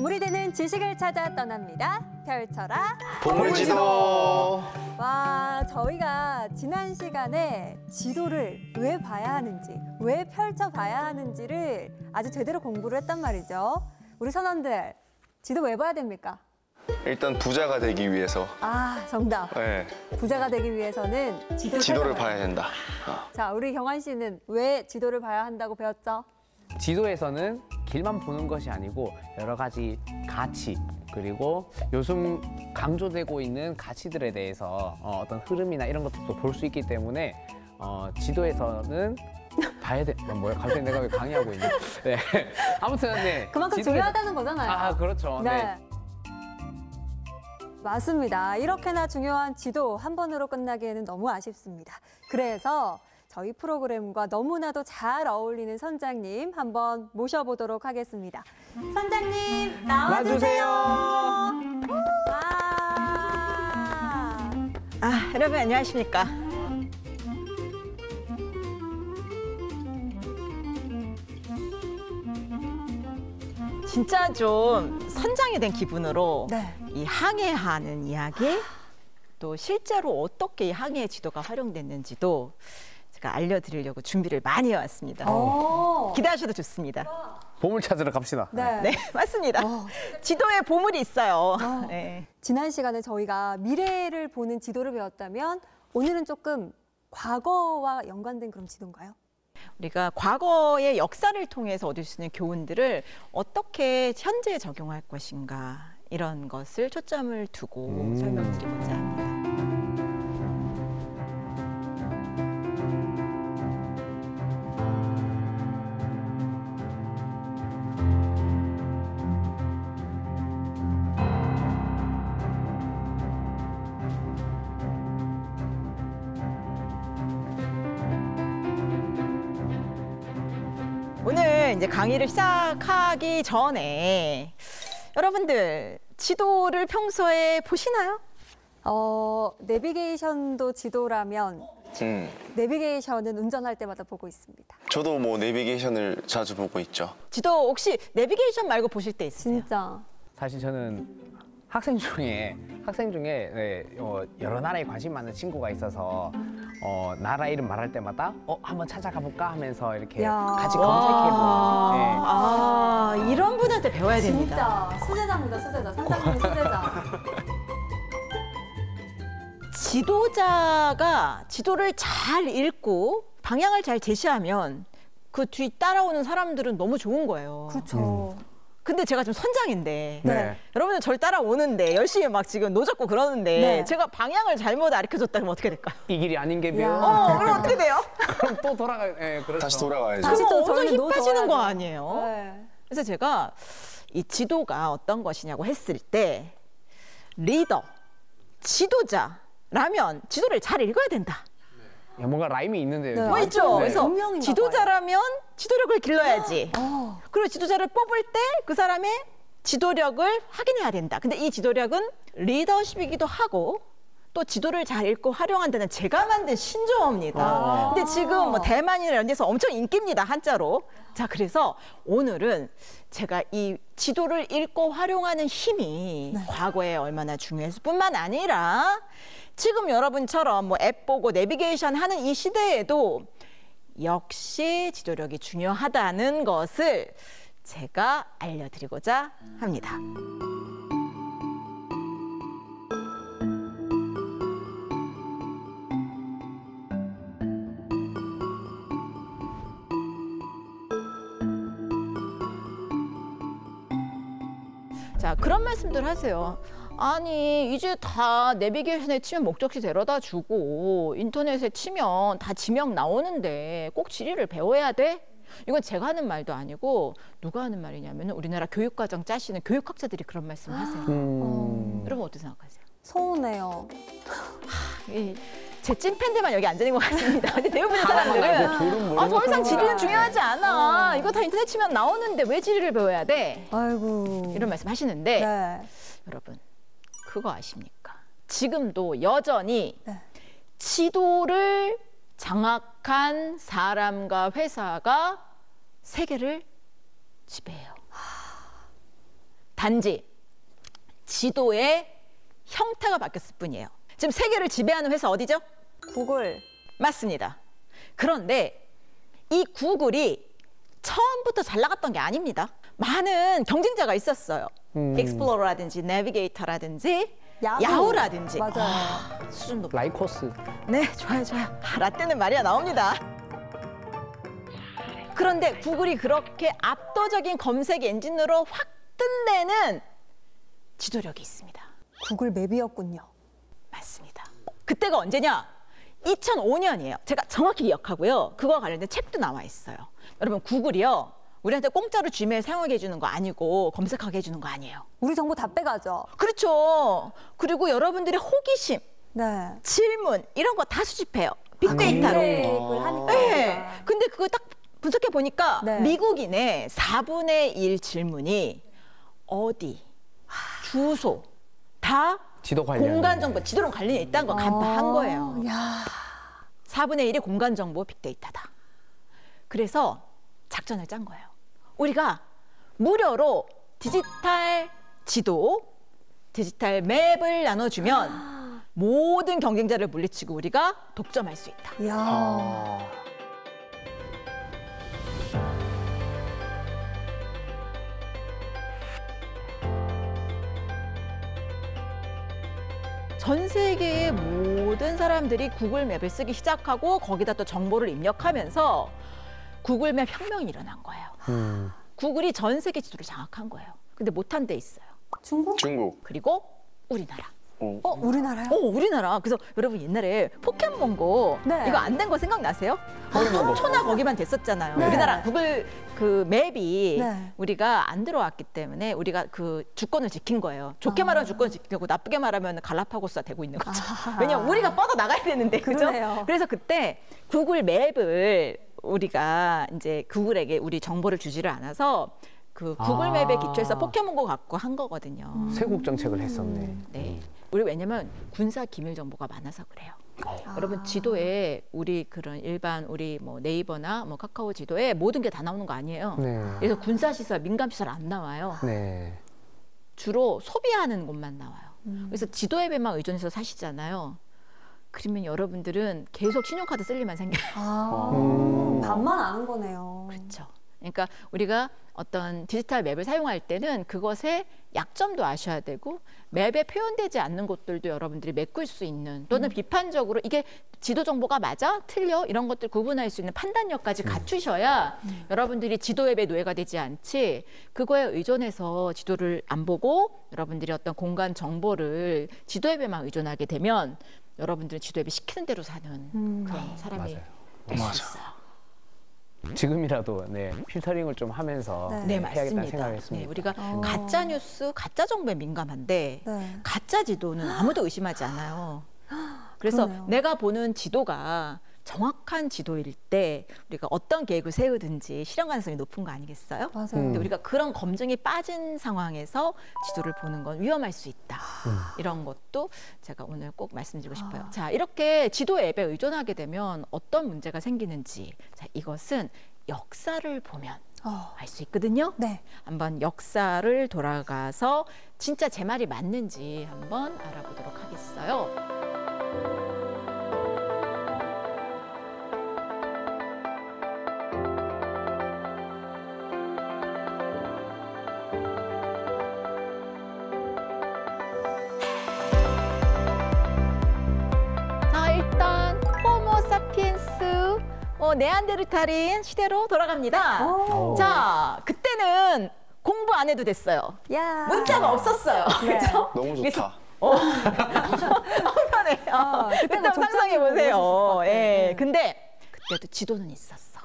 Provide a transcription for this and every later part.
보물이 되는 지식을 찾아 떠납니다. 펼쳐라 보물지도. 와, 저희가 지난 시간에 지도를 왜 봐야 하는지, 왜 펼쳐봐야 하는지를 아주 제대로 공부를 했단 말이죠. 우리 선원들, 지도 왜 봐야 됩니까? 일단 부자가 되기 위해서. 아, 정답. 네. 부자가 되기 위해서는 지도를 봐야 된다. 자, 우리 경환 씨는 왜 지도를 봐야 한다고 배웠죠? 지도에서는 길만 보는 것이 아니고 여러 가지 가치, 그리고 요즘 강조되고 있는 가치들에 대해서 어떤 흐름이나 이런 것들도 볼 수 있기 때문에 지도에서는 봐야 돼. 뭐야? 갑자기 내가 왜 강의하고 있니? 네. 아무튼 네. 그만큼 중요하다는 거잖아요. 아, 그렇죠. 네. 맞습니다. 이렇게나 중요한 지도 한 번으로 끝나기에는 너무 아쉽습니다. 그래서 저희 프로그램과 너무나도 잘 어울리는 선장님 한번 모셔보도록 하겠습니다. 선장님 나와주세요. 여러분 안녕하십니까? 진짜 좀 선장이 된 기분으로 이 항해하는 이야기, 또 실제로 어떻게 이 항해 지도가 활용됐는지도 제가 알려드리려고 준비를 많이 해왔습니다. 기대하셔도 좋습니다. 보물 찾으러 갑시다. 네, 맞습니다. 지도에 보물이 있어요. 네. 지난 시간에 저희가 미래를 보는 지도를 배웠다면 오늘은 조금 과거와 연관된 그런 지도인가요? 우리가 과거의 역사를 통해서 얻을 수 있는 교훈들을 어떻게 현재에 적용할 것인가, 이런 것을 초점을 두고 설명드리고자 합니다. 오늘 이제 강의를 시작하기 전에 여러분들 지도를 평소에 보시나요? 내비게이션도 지도라면 내비게이션은 운전할 때마다 보고 있습니다. 저도 뭐 내비게이션을 자주 보고 있죠. 지도 혹시 내비게이션 말고 보실 때 있으세요? 진짜. 사실 저는 학생 중에 여러 나라에 관심 많은 친구가 있어서 나라 이름 말할 때마다 한번 찾아가 볼까 하면서 이렇게 같이 검색해보고. 이런 분한테 배워야 됩니다. 진짜 수제자입니다, 수제자. 선장님이 수제자. 지도자가 지도를 잘 읽고 방향을 잘 제시하면 그 뒤 따라오는 사람들은 너무 좋은 거예요. 그렇죠. 근데 제가 지금 선장인데 여러분들 저를 따라오는데 열심히 막 지금 노젓고 그러는데 제가 방향을 잘못 가르쳐줬다 그러면 어떻게 될까요? 이 길이 아닌 게 묘. 그럼 어떻게 돼요? 그럼 또 그렇죠. 다시 돌아가야죠. 다시 또 엄청 힘 노 빠지는 거 져야죠. 아니에요? 그래서 제가 이 지도가 어떤 것이냐고 했을 때 리더, 지도자라면 지도를 잘 읽어야 된다. 뭔가 라임이 있는데요. 뭐 있죠. 그래서 운명인가 지도자라면 지도력을 길러야지. 그리고 지도자를 뽑을 때 그 사람의 지도력을 확인해야 된다. 근데 이 지도력은 리더십이기도 하고 또 지도를 잘 읽고 활용한다는 제가 만든 신조어입니다. 근데 지금 뭐 대만이나 이런 데서 엄청 인기입니다, 한자로. 자, 그래서 오늘은 제가 이 지도를 읽고 활용하는 힘이 과거에 얼마나 중요했을 뿐만 아니라 지금 여러분처럼 뭐 앱 보고 내비게이션 하는 이 시대에도 역시 지도력이 중요하다는 것을 제가 알려드리고자 합니다. 자, 그런 말씀들 하세요. 아니, 이제 다 내비게이션에 치면 목적지 데려다 주고 인터넷에 치면 다 지명 나오는데 꼭 지리를 배워야 돼? 이건 제가 하는 말도 아니고 누가 하는 말이냐면 우리나라 교육과정 짜시는 교육학자들이 그런 말씀을 하세요. 여러분 어떻게 생각하세요? 서운해요. 제 찐팬들만 여기 앉아 있는 것 같습니다. 근데 대부분의 사람들은 더 이상 지리는 중요하지 않아. 이거 다 인터넷 치면 나오는데 왜 지리를 배워야 돼? 아이고. 이런 말씀 하시는데 여러분 그거 아십니까? 지금도 여전히 지도를 장악한 사람과 회사가 세계를 지배해요. 단지 지도의 형태가 바뀌었을 뿐이에요. 지금 세계를 지배하는 회사 어디죠? 구글. 맞습니다. 그런데 이 구글이 처음부터 잘 나갔던 게 아닙니다. 많은 경쟁자가 있었어요. 익스플로러라든지 내비게이터라든지 야후라든지. 맞아요. 수준 높. 라이코스. 네, 좋아요. 라떼는 말이야 나옵니다. 그런데 구글이 그렇게 압도적인 검색 엔진으로 확 뜬 데는 지도력이 있습니다. 구글 맵이었군요. 맞습니다. 그때가 언제냐? 2005년이에요. 제가 정확히 기억하고요. 그거와 관련된 책도 나와 있어요. 여러분, 구글이요. 우리한테 공짜로 지메일 사용하게 해주는 거 아니고 검색하게 해주는 거 아니에요. 우리 정보 다 빼가죠. 그렇죠. 그리고 여러분들의 호기심, 네. 질문 이런 거 다 수집해요. 빅데이터로. 검색을 하니까. 네. 근데 그걸 딱 분석해 보니까 네. 미국인의 4분의 1 질문이 어디, 주소 다 지도 관련. 공간 정보, 지도랑 관련이 있다는 걸 간파한 거예요. 야. 4분의 1이 공간 정보 빅데이터다. 그래서 작전을 짠 거예요. 우리가 무료로 디지털 지도, 디지털 맵을 나눠주면 모든 경쟁자를 물리치고 우리가 독점할 수 있다. 야. 전 세계의 모든 사람들이 구글 맵을 쓰기 시작하고 거기다 또 정보를 입력하면서 구글 맵 혁명이 일어난 거예요. 구글이 전 세계 지도를 장악한 거예요. 근데 못한 데 있어요. 중국? 중국. 그리고 우리나라. 우리나라요? 우리나라. 그래서 여러분 옛날에 포켓몬고 네. 이거 안 된 거 생각나세요? 초나 거기만 됐었잖아요. 네. 우리나라 구글 그 맵이 네. 우리가 안 들어왔기 때문에 우리가 그 주권을 지킨 거예요. 좋게 말하면 주권을 지키고 나쁘게 말하면 갈라파고스가 되고 있는 거죠. 왜냐면 우리가 뻗어 나가야 되는데 그죠? 그러네요. 그래서 그때 구글 맵을 우리가 이제 구글에게 우리 정보를 주지를 않아서 그 구글 맵에 기초해서 포켓몬고 갖고 한 거거든요. 쇄국 정책을 했었네. 네. 우리 왜냐면 군사 기밀 정보가 많아서 그래요. 여러분 지도에 우리 그런 일반 우리 뭐 네이버나 뭐 카카오 지도에 모든 게 다 나오는 거 아니에요. 네. 그래서 군사 시설, 민감 시설 안 나와요. 네. 주로 소비하는 곳만 나와요. 그래서 지도 앱에만 의존해서 사시잖아요. 그러면 여러분들은 계속 신용카드 쓸 일만 생겨요. 반만 아는 거네요. 그렇죠. 그러니까 우리가 어떤 디지털 맵을 사용할 때는 그것의 약점도 아셔야 되고 맵에 표현되지 않는 것들도 여러분들이 메꿀 수 있는 또는 비판적으로 이게 지도 정보가 맞아? 틀려? 이런 것들 구분할 수 있는 판단력까지 갖추셔야 여러분들이 지도 앱의 노예가 되지 않지 그거에 의존해서 지도를 안 보고 여러분들이 어떤 공간 정보를 지도 앱에만 의존하게 되면 여러분들은 지도 앱이 시키는 대로 사는 그런 사람이 될 수 있어요. 지금이라도 네, 필터링을 좀 하면서 네, 해야겠다는 맞습니다. 생각을 했습니다. 네, 우리가 가짜 뉴스, 가짜 정보에 민감한데 네. 가짜 지도는 아무도 의심하지 않아요. 그래서 그러네요. 내가 보는 지도가 정확한 지도일 때 우리가 어떤 계획을 세우든지 실현 가능성이 높은 거 아니겠어요? 맞아요. 근데 우리가 그런 검증이 빠진 상황에서 지도를 보는 건 위험할 수 있다. 이런 것도 제가 오늘 꼭 말씀드리고 싶어요. 자, 이렇게 지도 앱에 의존하게 되면 어떤 문제가 생기는지 자, 이것은 역사를 보면 알 수 있거든요. 네. 한번 역사를 돌아가서 진짜 제 말이 맞는지 한번 알아보도록 하겠어요. 자, 일단 호모 사피엔스 네안데르탈인 시대로 돌아갑니다. 오. 자, 그때는 공부 안 해도 됐어요. 야. 문자가 없었어요. 네. 그렇죠? 너무 좋다. 편해요. 그때 뭐 한번 상상해 조건이 보세요. 그러셨을 것 같아요. 예. 근데 그때도 지도는 있었어.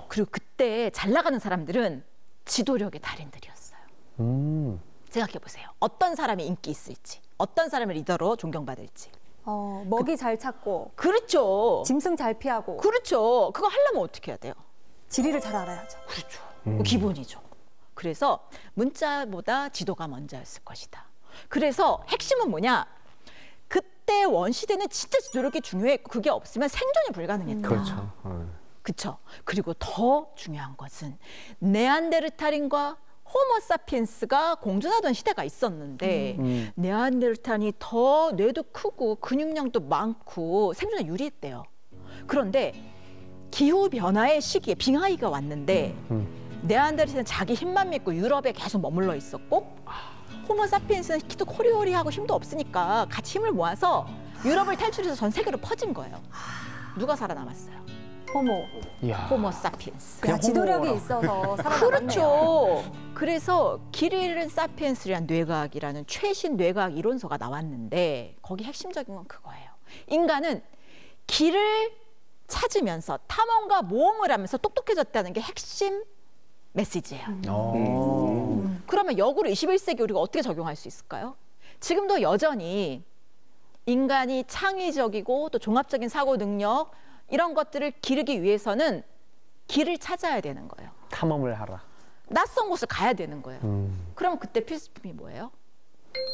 그리고 그때 잘 나가는 사람들은 지도력의 달인들이었어요. 생각해 보세요. 어떤 사람이 인기 있을지, 어떤 사람을 리더로 존경받을지. 먹이 잘 찾고 그렇죠. 짐승 잘 피하고 그렇죠. 그거 하려면 어떻게 해야 돼요? 지리를 잘 알아야죠. 그렇죠. 그거 기본이죠. 그래서 문자보다 지도가 먼저였을 것이다. 그래서 핵심은 뭐냐? 그때 원시대는 진짜 지도력이 중요했고 그게 없으면 생존이 불가능했다. 그렇죠. 그렇죠. 그리고 더 중요한 것은 네안데르탈인과 호모사피엔스가 공존하던 시대가 있었는데 네안데르탈이 더 뇌도 크고 근육량도 많고 생존에 유리했대요. 그런데 기후 변화의 시기에 빙하기가 왔는데 네안데르탈은 자기 힘만 믿고 유럽에 계속 머물러 있었고 호모사피엔스는 키도 코리오리하고 힘도 없으니까 같이 힘을 모아서 유럽을 탈출해서 전 세계로 퍼진 거예요. 누가 살아남았어요? 호모. 이야. 호모사피엔스. 야, 지도력이 호모라. 있어서 살아남았네요. 그렇죠. 그래서 길 잃은 사피엔스라는 뇌과학이라는 최신 뇌과학 이론서가 나왔는데 거기 핵심적인 건 그거예요. 인간은 길을 찾으면서 탐험과 모험을 하면서 똑똑해졌다는 게 핵심 메시지예요. 그러면 역으로 21세기 우리가 어떻게 적용할 수 있을까요? 지금도 여전히 인간이 창의적이고 또 종합적인 사고 능력 이런 것들을 기르기 위해서는 길을 찾아야 되는 거예요. 탐험을 하라. 낯선 곳을 가야 되는 거예요. 그럼 그때 필수품이 뭐예요?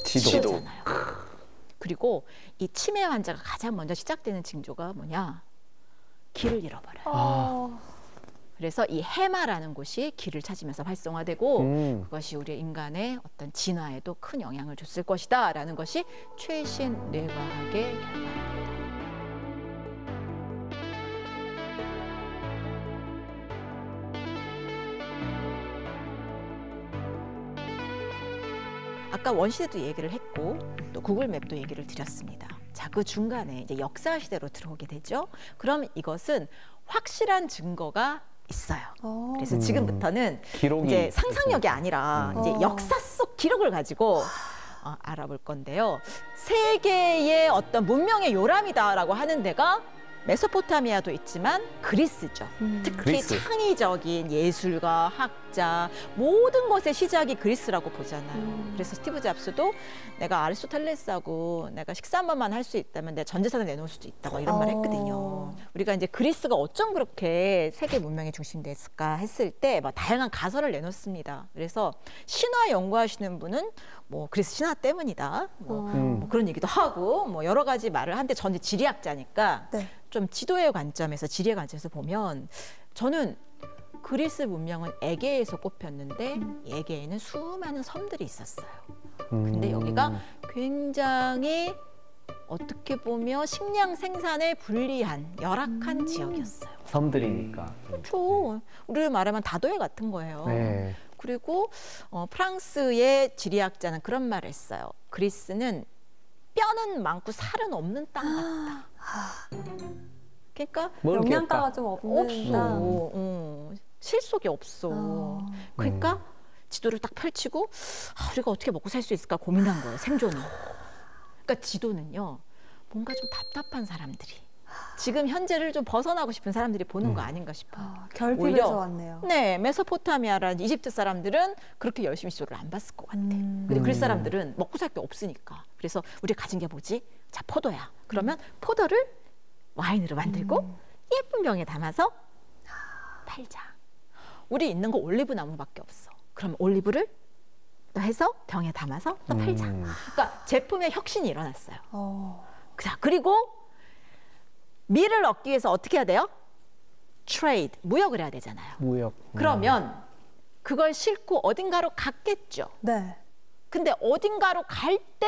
지도. 지도잖아요. 그리고 이 치매 환자가 가장 먼저 시작되는 징조가 뭐냐? 길을 잃어버려요. 그래서 이 해마라는 곳이 길을 찾으면서 활성화되고 그것이 우리 인간의 어떤 진화에도 큰 영향을 줬을 것이다라는 것이 최신 뇌과학의 결과입니다. 아까 원시대도 얘기를 했고 또 구글맵도 얘기를 드렸습니다. 자, 그 중간에 이제 역사 시대로 들어오게 되죠. 그럼 이것은 확실한 증거가 있어요. 그래서 지금부터는 기록이 이제 상상력이 아니라 이제 역사 속 기록을 가지고 알아볼 건데요. 세계의 어떤 문명의 요람이다라고 하는 데가 메소포타미아도 있지만 그리스죠. 특히 그리스. 창의적인 예술가, 학자 모든 것의 시작이 그리스라고 보잖아요. 그래서 스티브 잡스도 내가 아리스토텔레스하고 내가 식사 한 번만 할 수 있다면 내 전 재산을 내놓을 수도 있다고 이런 말 했거든요. 우리가 이제 그리스가 어쩜 그렇게 세계 문명의 중심이 됐을까 했을 때 막 다양한 가설을 내놓습니다. 그래서 신화 연구하시는 분은 뭐 그리스 신화 때문이다. 뭐 그런 얘기도 하고 뭐 여러 가지 말을 하는데 저는 지리학자니까 네. 좀 지도의 관점에서 지리의 관점에서 보면 저는 그리스 문명은 에게에서 꼽혔는데 에게에는 수많은 섬들이 있었어요. 근데 여기가 굉장히 어떻게 보면 식량 생산에 불리한 열악한 지역이었어요. 섬들이니까. 그렇죠. 우리를 말하면 다도해 같은 거예요. 네. 그리고 프랑스의 지리학자는 그런 말을 했어요. 그리스는 뼈는 많고 살은 없는 땅 같다. 그러니까 먹을 게 영양가가 없다. 좀 없는 땅. 없어. 실속이 없어. 그러니까 지도를 딱 펼치고 우리가 어떻게 먹고 살 수 있을까 고민한 거예요. 생존을. 그러니까 지도는요. 뭔가 좀 답답한 사람들이 지금 현재를 좀 벗어나고 싶은 사람들이 보는 거 아닌가 싶어요. 결핍에서 왔네요. 네, 메소포타미아라는 이집트 사람들은 그렇게 열심히 지도를 안 봤을 것 같아. 근데 그리스 사람들은 먹고 살 게 없으니까. 그래서 우리가 가진 게 뭐지? 자, 포도야. 그러면 포도를 와인으로 만들고 예쁜 병에 담아서 팔자. 우리 있는 거 올리브 나무밖에 없어. 그럼 올리브를 또 해서 병에 담아서 또 팔자. 그러니까 제품의 혁신이 일어났어요. 자, 그리고 밀을 얻기 위해서 어떻게 해야 돼요? 트레이드, 무역을 해야 되잖아요. 무역. 그러면 그걸 싣고 어딘가로 갔겠죠. 네. 근데 어딘가로 갈 때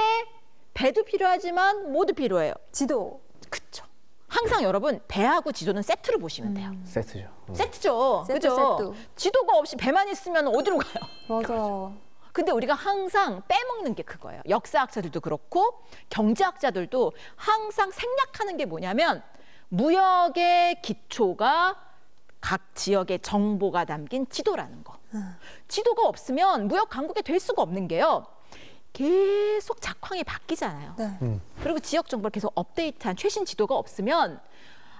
배도 필요하지만 뭐도 필요해요. 지도. 그쵸. 항상 여러분 배하고 지도는 세트로 보시면 돼요. 세트죠. 세트죠. 세트, 그죠? 세트. 지도가 없이 배만 있으면 어디로 가요? 맞아. 근데 우리가 항상 빼먹는 게 그거예요. 역사학자들도 그렇고 경제학자들도 항상 생략하는 게 뭐냐면 무역의 기초가 각 지역의 정보가 담긴 지도라는 거. 지도가 없으면 무역 강국이 될 수가 없는 게요. 계속 작황이 바뀌잖아요. 네. 그리고 지역 정보를 계속 업데이트한 최신 지도가 없으면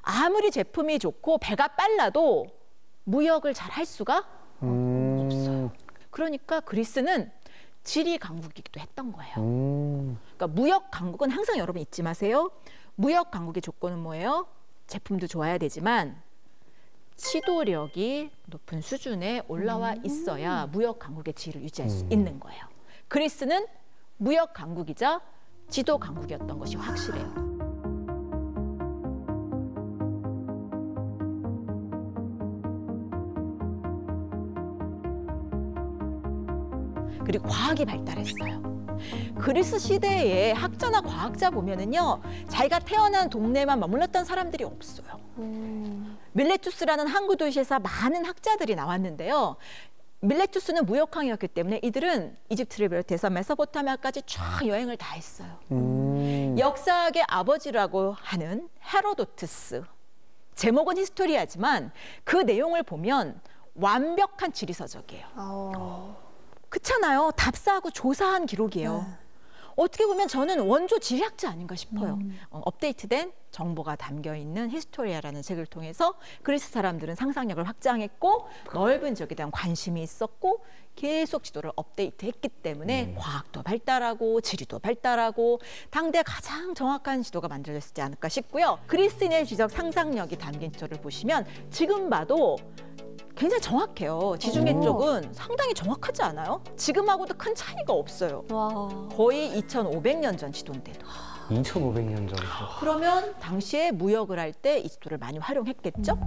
아무리 제품이 좋고 배가 빨라도 무역을 잘 할 수가 없어요. 그러니까 그리스는 지리 강국이기도 했던 거예요. 그러니까 무역 강국은 항상 여러분 잊지 마세요. 무역 강국의 조건은 뭐예요? 제품도 좋아야 되지만 지도력이 높은 수준에 올라와 있어야 무역 강국의 지위를 유지할 수 있는 거예요. 그리스는 무역 강국이자 지도 강국이었던 것이 확실해요. 그리고 과학이 발달했어요. 그리스 시대에 학자나 과학자 보면은요, 자기가 태어난 동네만 머물렀던 사람들이 없어요. 밀레투스라는 항구 도시에서 많은 학자들이 나왔는데요. 밀레투스는 무역왕이었기 때문에 이들은 이집트를 비롯해서 메소포타미아까지 쫙 여행을 다 했어요. 역사학의 아버지라고 하는 헤로도투스. 제목은 히스토리아지만 그 내용을 보면 완벽한 지리서적이에요. 그렇잖아요. 답사하고 조사한 기록이에요. 네. 어떻게 보면 저는 원조 지리학자 아닌가 싶어요. 업데이트된 정보가 담겨있는 히스토리아라는 책을 통해서 그리스 사람들은 상상력을 확장했고 넓은 지역에 대한 관심이 있었고 계속 지도를 업데이트했기 때문에 과학도 발달하고 지리도 발달하고 당대 가장 정확한 지도가 만들어졌지 않을까 싶고요. 그리스인의 지적 상상력이 담긴 지도를 보시면 지금 봐도 굉장히 정확해요. 지중해 쪽은 상당히 정확하지 않아요? 지금하고도 큰 차이가 없어요. 와. 거의 2,500년 전 지도인데도. 2,500년 전. 그러면 당시에 무역을 할 때 이 지도를 많이 활용했겠죠?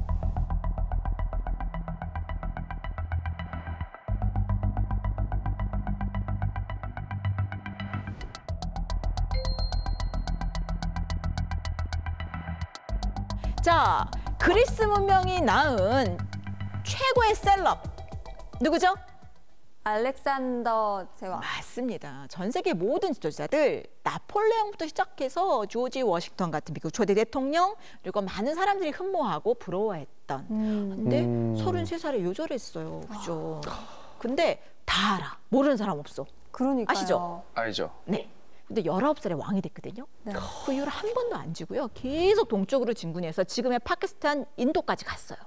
자, 그리스 문명이 낳은 최고의 셀럽 누구죠? 알렉산더 제왕. 맞습니다. 전 세계 모든 지도자들 나폴레옹부터 시작해서 조지 워싱턴 같은 미국 초대 대통령 그리고 많은 사람들이 흠모하고 부러워했던 근데 33살에 요절했어요. 그죠? 근데 다 알아. 모르는 사람 없어. 그러니까요. 아시죠? 알죠. 네. 근데 19살에 왕이 됐거든요. 네. 그 이후로 한 번도 안 지고요. 계속 동쪽으로 진군해서 지금의 파키스탄, 인도까지 갔어요.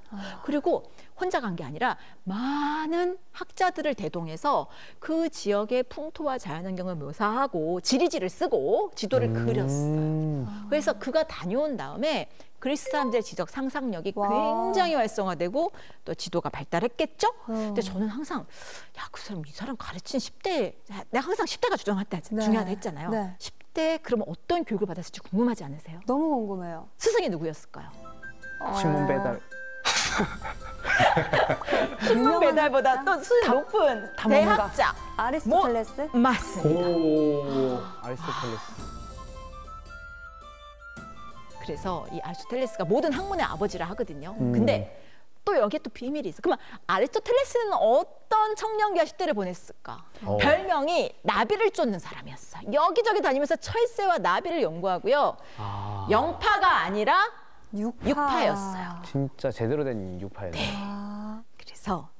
그리고 혼자 간 게 아니라 많은 학자들을 대동해서 그 지역의 풍토와 자연환경을 묘사하고 지리지를 쓰고 지도를 그렸어요. 그래서 그가 다녀온 다음에 그리스 사람들의 지적 상상력이 와. 굉장히 활성화되고 또 지도가 발달했겠죠? 근데 저는 항상 야, 이 사람 가르친 10대 내가 항상 10대가 네. 중요하다 했잖아요. 네. 10대 그러면 어떤 교육을 받았을지 궁금하지 않으세요? 너무 궁금해요. 스승이 누구였을까요? 신문 배달. 신문 배달보다 또 수준 높은 다 먹는다. 대학자. 아리스토텔레스? 맞습니다. 오. 아리스토텔레스. 그래서 이 아리스토텔레스가 모든 학문의 아버지라 하거든요. 근데 또 여기에 또 비밀이 있어. 그러면 아리스토텔레스는 어떤 청년기와 10대를 보냈을까? 별명이 나비를 쫓는 사람이었어요. 여기저기 다니면서 철새와 나비를 연구하고요. 영파가 아니라 육파였어요. 진짜 제대로 된 육파였네. 아, 그래서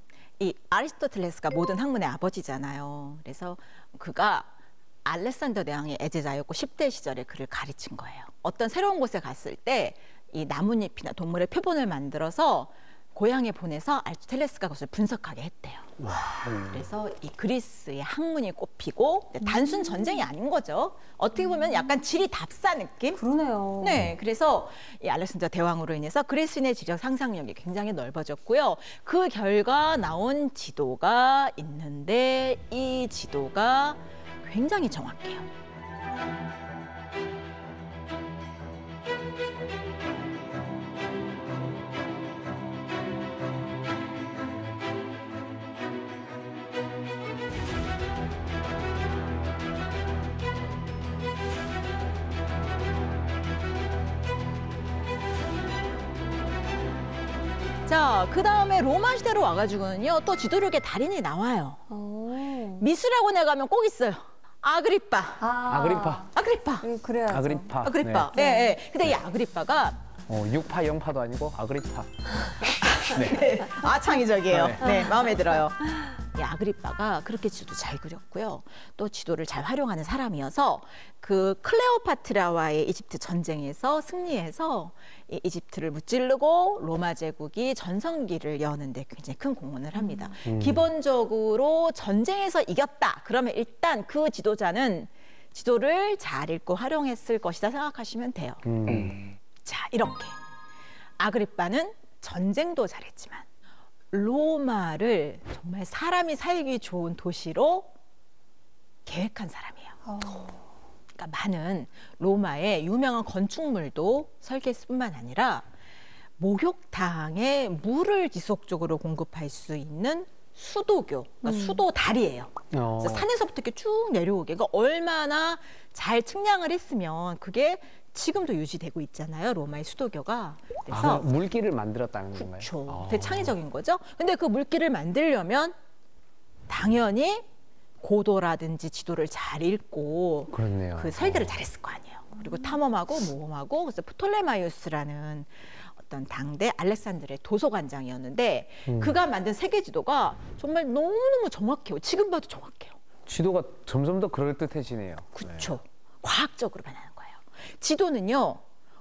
이 아리스토텔레스가 모든 학문의 아버지잖아요. 그래서 그가 알렉산더 대왕의 애제자였고 10대 시절에 그를 가르친 거예요. 어떤 새로운 곳에 갔을 때 이 나뭇잎이나 동물의 표본을 만들어서 고향에 보내서 아리스토텔레스가 그것을 분석하게 했대요. 그래서 이 그리스의 학문이 꼽히고 단순 전쟁이 아닌 거죠. 어떻게 보면 약간 지리 답사 느낌? 그러네요. 네, 그래서 이 알렉산더 대왕으로 인해서 그리스인의 지적 상상력이 굉장히 넓어졌고요. 그 결과 나온 지도가 있는데 이 지도가 굉장히 정확해요. 자, 그 다음에 로마 시대로 와가지고는요, 또 지도력의 달인이 나와요. 오. 미술학원에 가면 꼭 있어요. 아그리빠. 아그리파. 아그리빠. 그래야죠. 아그리파. 아그리빠. 네. 예, 예. 근데 이 아그리빠가 육파 영파도 아니고 아그리파. 창의적이에요. 네. 네, 마음에 들어요. 이 아그리빠가 그렇게 지도 잘 그렸고요. 또 지도를 잘 활용하는 사람이어서 그 클레오파트라와의 이집트 전쟁에서 승리해서 이 이집트를 무찌르고 로마 제국이 전성기를 여는데 굉장히 큰 공헌을 합니다. 기본적으로 전쟁에서 이겼다. 그러면 일단 그 지도자는 지도를 잘 읽고 활용했을 것이다 생각하시면 돼요. 자, 이렇게 아그리빠는 전쟁도 잘했지만 로마를 정말 사람이 살기 좋은 도시로 계획한 사람이에요. 그러니까 많은 로마의 유명한 건축물도 설계했을 뿐만 아니라 목욕탕에 물을 지속적으로 공급할 수 있는 수도교, 그러니까 수도다리예요. 그래서 산에서부터 이렇게 쭉 내려오게. 그러니까 얼마나 잘 측량을 했으면 그게 지금도 유지되고 있잖아요. 로마의 수도교가. 그래서 물길을 만들었다는 건가요? 그렇죠. 되게 창의적인 거죠. 근데 그 물길을 만들려면 당연히 고도라든지 지도를 잘 읽고 그렇네요. 그 설계를 잘했을 거 아니에요. 그리고 탐험하고 모험하고. 그래서 프톨레마이오스라는 어떤 당대 알렉산드르의 도서관장이었는데 그가 만든 세계 지도가 정말 너무너무 정확해요. 지금 봐도 정확해요. 지도가 점점 더 그럴듯해지네요. 그렇죠. 과학적으로 변하는 거예요. 지도는요,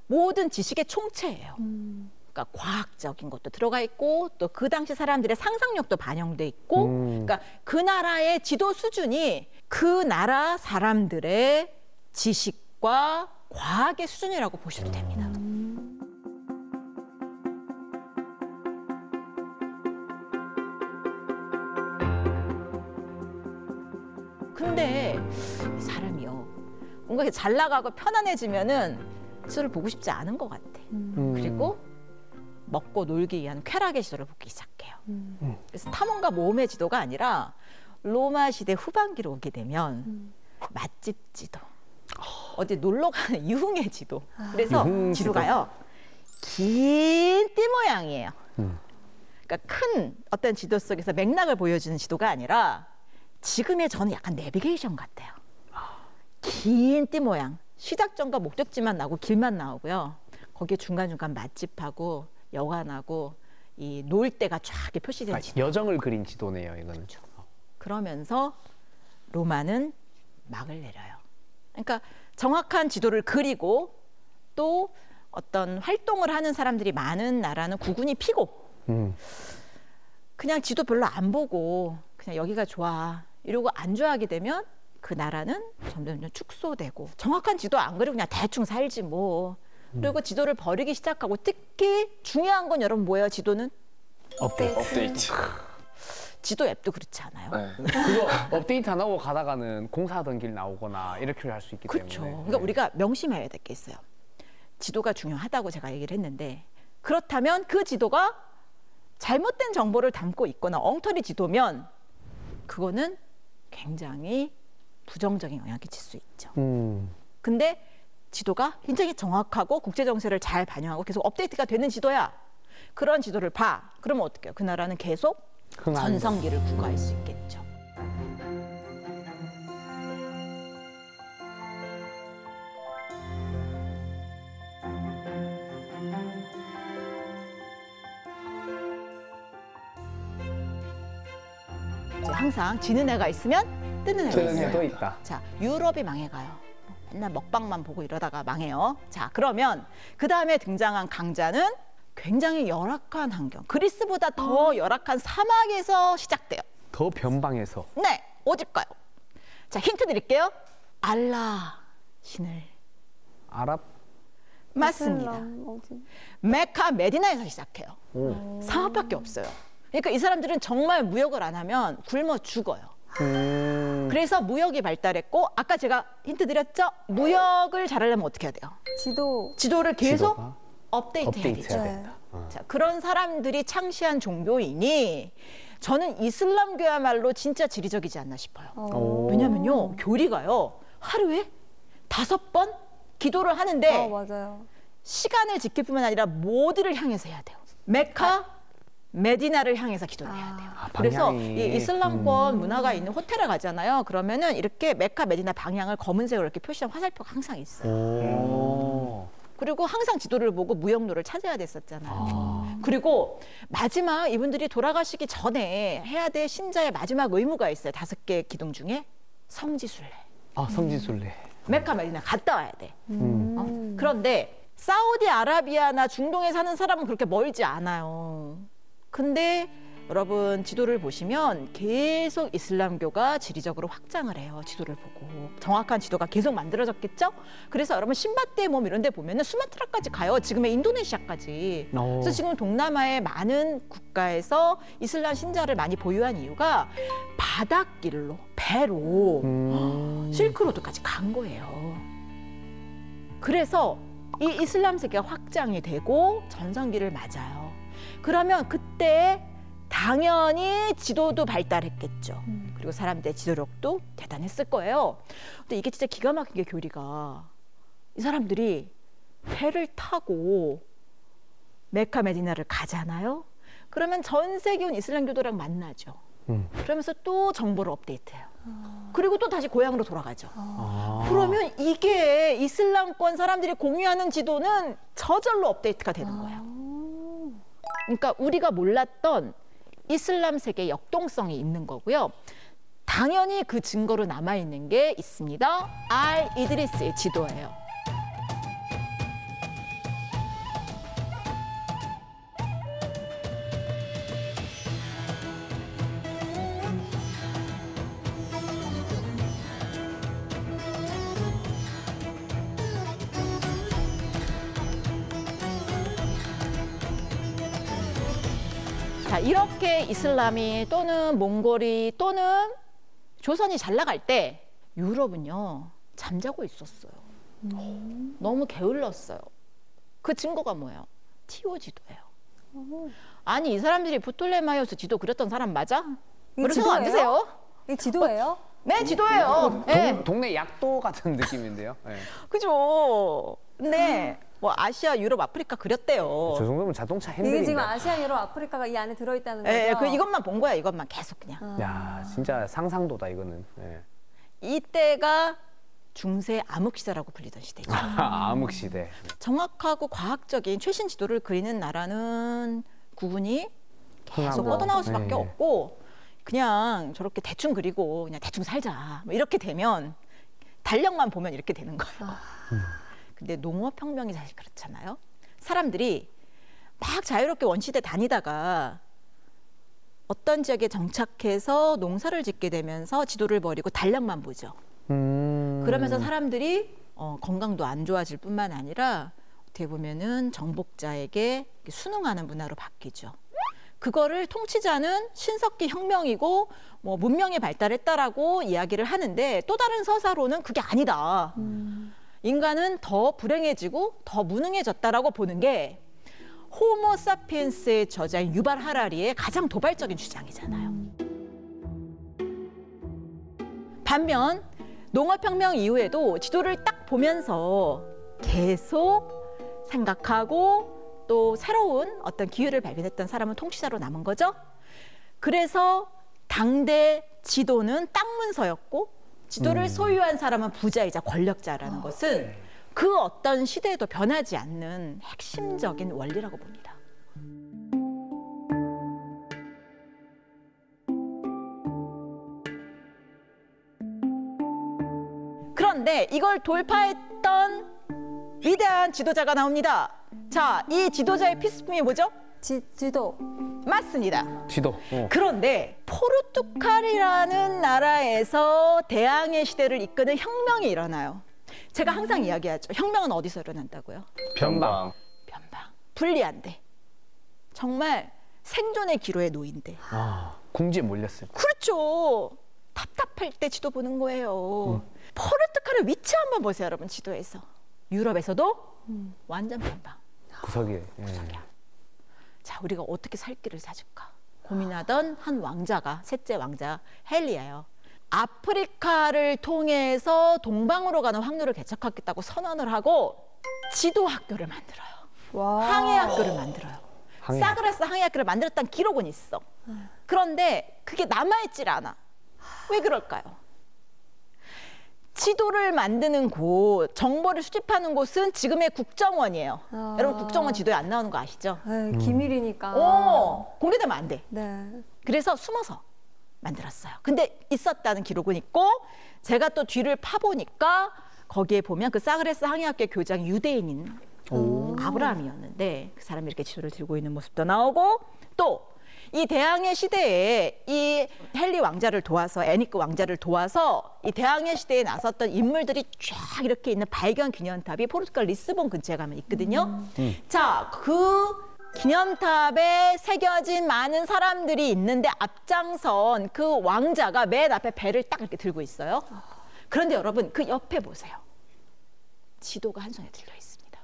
모든 지식의 총체예요. 그러니까 과학적인 것도 들어가 있고 또 그 당시 사람들의 상상력도 반영돼 있고 그러니까 그 나라의 지도 수준이 그 나라 사람들의 지식과 과학의 수준이라고 보셔도 됩니다. 근데 이 사람이요, 뭔가 이렇게 잘 나가고 편안해지면은 지도를 보고 싶지 않은 것 같아. 그리고 먹고 놀기 위한 쾌락의 지도를 보기 시작해요. 그래서 탐험과 모험의 지도가 아니라 로마 시대 후반기로 오게 되면 맛집 지도, 어디 놀러 가는 유흥의 지도. 그래서 유흥 지도. 지도가요, 긴 띠 모양이에요. 그러니까 큰 어떤 지도 속에서 맥락을 보여주는 지도가 아니라 지금의 저는 약간 내비게이션 같아요. 긴 띠 모양, 시작점과 목적지만 나오고 길만 나오고요. 거기에 중간중간 맛집하고 여관하고 이 놀 때가 쫙 이렇게 표시된 지도. 여정을 그린 지도네요, 이거는. 그러면서 로마는 막을 내려요. 그러니까 정확한 지도를 그리고 또 어떤 활동을 하는 사람들이 많은 나라는 구군이 피고 그냥 지도 별로 안 보고 그냥 여기가 좋아 이러고 안주하게 되면 그 나라는 점점 축소되고, 정확한 지도 안 그리고 그냥 대충 살지 뭐. 그리고 지도를 버리기 시작하고, 특히 중요한 건 여러분 뭐예요? 지도는? 업데이트. 지도 앱도 그렇지 않아요? 네. 그거 업데이트 안 하고 가다가는 공사하던 길 나오거나 이렇게 할 수 있기 그렇죠. 때문에. 그러니까 우리가 명심해야 될 게 있어요. 지도가 중요하다고 제가 얘기를 했는데, 그렇다면 그 지도가 잘못된 정보를 담고 있거나 엉터리 지도면 그거는 굉장히 부정적인 영향을 끼칠 수 있죠. 근데 지도가 굉장히 정확하고 국제 정세를 잘 반영하고 계속 업데이트가 되는 지도야. 그런 지도를 봐. 그러면 어떡해요? 그 나라는 계속 전성기를 구가할 수 있겠죠. 이제 항상 지는 애가 있으면 뜨는 애가 있어요. 해도 있다. 자, 유럽이 망해가요. 맨날 먹방만 보고 이러다가 망해요. 자, 그러면 그 다음에 등장한 강자는 굉장히 열악한 환경, 그리스보다 더 열악한 사막에서 시작돼요. 더 변방에서. 네, 어딜까요? 자, 힌트 드릴게요. 알라 신을. 아랍? 맞습니다. 메카 메디나에서 시작해요. 사막밖에 없어요. 그러니까 이 사람들은 정말 무역을 안 하면 굶어 죽어요. 그래서 무역이 발달했고, 아까 제가 힌트 드렸죠? 무역을 잘하려면 어떻게 해야 돼요? 지도를 계속 지도가? 업데이트해야 되죠. 업데이트해야 된다. 자, 그런 사람들이 창시한 종교이니 저는 이슬람교야말로 진짜 지리적이지 않나 싶어요. 왜냐면요, 교리가요, 하루에 5번 기도를 하는데 맞아요. 시간을 지킬 뿐만 아니라 모두를 향해서 해야 돼요. 메카, 메디나를 향해서 기도를 해야 돼요. 그래서 이 이슬람권 문화가 있는 호텔에 가잖아요. 그러면은 이렇게 메카, 메디나 방향을 검은색으로 이렇게 표시한 화살표가 항상 있어요. 그리고 항상 지도를 보고 무역로를 찾아야 됐었잖아요. 그리고 마지막 이분들이 돌아가시기 전에 해야 될 신자의 마지막 의무가 있어요. 5개 기둥 중에 성지순례. 아, 성지순례. 메카, 메디나 갔다 와야 돼. 그런데 사우디아라비아나 중동에 사는 사람은 그렇게 멀지 않아요. 근데 여러분 지도를 보시면 계속 이슬람교가 지리적으로 확장을 해요. 지도를 보고. 정확한 지도가 계속 만들어졌겠죠? 그래서 여러분 신바떼 몸 이런 데 보면은 수마트라까지 가요. 지금의 인도네시아까지. 그래서 지금 동남아의 많은 국가에서 이슬람 신자를 많이 보유한 이유가 바닷길로, 배로 실크로드까지 간 거예요. 그래서 이 이슬람 세계가 확장이 되고 전성기를 맞아요. 그러면 그때 당연히 지도도 발달했겠죠. 그리고 사람들의 지도력도 대단했을 거예요. 근데 이게 진짜 기가 막힌 게 교리가 이 사람들이 배를 타고 메카 메디나를 가잖아요. 그러면 전 세계 온 이슬람교도랑 만나죠. 그러면서 또 정보를 업데이트해요. 그리고 또 다시 고향으로 돌아가죠. 그러면 이게 이슬람권 사람들이 공유하는 지도는 저절로 업데이트가 되는 거예요. 그러니까 우리가 몰랐던 이슬람 세계의 역동성이 있는 거고요. 당연히 그 증거로 남아있는 게 있습니다. 알 이드리스의 지도예요. 자, 이렇게 이슬람이 또는 몽골이 또는 조선이 잘 나갈 때 유럽은요 잠자고 있었어요. 너무 게을렀어요. 그 증거가 뭐예요? 티오 지도예요. 아니 이 사람들이 부톨레마이오스 지도 그렸던 사람 맞아? 그래서 안 드세요? 이 지도예요? 네, 지도예요. 네. 동네 약도 같은 느낌인데요. 네. 그죠? 근데 뭐 아시아, 유럽, 아프리카 그렸대요. 저 정도면 자동차 이게 핸들인데. 지금 아시아, 유럽, 아프리카가 이 안에 들어있다는 거죠? 네, 그 이것만 본 거야. 이것만 계속 그냥. 야, 진짜 상상도다 이거는. 네. 이때가 중세 암흑시대라고 불리던 시대죠. 암흑시대. 정확하고 과학적인 최신 지도를 그리는 나라는 구분이 계속 흥하고. 뻗어나올 수밖에 네. 없고 그냥 저렇게 대충 그리고 그냥 대충 살자 뭐 이렇게 되면 달력만 보면 이렇게 되는 거예요. 근데 농업혁명이 사실 그렇잖아요. 사람들이 막 자유롭게 원시대 다니다가 어떤 지역에 정착해서 농사를 짓게 되면서 지도를 버리고 달력만 보죠. 그러면서 사람들이 건강도 안 좋아질 뿐만 아니라 어떻게 보면은 정복자에게 순응하는 문화로 바뀌죠. 그거를 통치자는 신석기 혁명이고 뭐 문명이 발달했다라고 이야기를 하는데 또 다른 서사로는 그게 아니다. 인간은 더 불행해지고 더 무능해졌다라고 보는 게 호모 사피엔스의 저자인 유발 하라리의 가장 도발적인 주장이잖아요. 반면 농업혁명 이후에도 지도를 딱 보면서 계속 생각하고 또 새로운 어떤 기회를 발견했던 사람은 통치자로 남은 거죠. 그래서 당대 지도는 땅 문서였고 지도를 소유한 사람은 부자이자 권력자라는 것은 그 어떤 시대에도 변하지 않는 핵심적인 원리라고 봅니다. 그런데 이걸 돌파했던 위대한 지도자가 나옵니다. 자, 이 지도자의 필수품이 뭐죠? 지도. 맞습니다. 지도. 그런데 포르투갈이라는 나라에서 대항해 시대를 이끄는 혁명이 일어나요. 제가 항상 이야기하죠. 혁명은 어디서 일어난다고요? 변방. 변방. 불리한데. 정말 생존의 기로에 놓인데. 궁지에 몰렸어요. 그렇죠. 답답할 때 지도 보는 거예요. 포르투갈의 위치 한번 보세요, 여러분. 지도에서. 유럽에서도 완전 변방. 구석이에요. 자, 우리가 어떻게 살 길을 찾을까 고민하던 한 왕자가 셋째 왕자 헨리예요. 아프리카를 통해서 동방으로 가는 항로를 개척하겠다고 선언을 하고 지도 학교를 만들어요. 와. 항해 학교를 만들어요. 항해. 사그라스 항해 학교를 만들었다는 기록은 있어. 그런데 그게 남아있질 않아. 왜 그럴까요? 지도를 만드는 곳, 정보를 수집하는 곳은 지금의 국정원이에요. 여러분 국정원 지도에 안 나오는 거 아시죠? 에이, 기밀이니까. 공개되면 안 돼. 네. 그래서 숨어서 만들었어요. 근데 있었다는 기록은 있고 제가 또 뒤를 파보니까 거기에 보면 그 사그레스 항해학교 교장이 유대인인 아브라함이었는데 그 사람이 이렇게 지도를 들고 있는 모습도 나오고 또 이 대항해 시대에 이 헨리 왕자를 도와서 애니크 왕자를 도와서 이 대항해 시대에 나섰던 인물들이 쫙 이렇게 있는 발견 기념탑이 포르투갈 리스본 근처에 가면 있거든요. 자, 그 기념탑에 새겨진 많은 사람들이 있는데 앞장선 그 왕자가 맨 앞에 배를 딱 이렇게 들고 있어요. 그런데 여러분 그 옆에 보세요. 지도가 한 손에 들려 있습니다.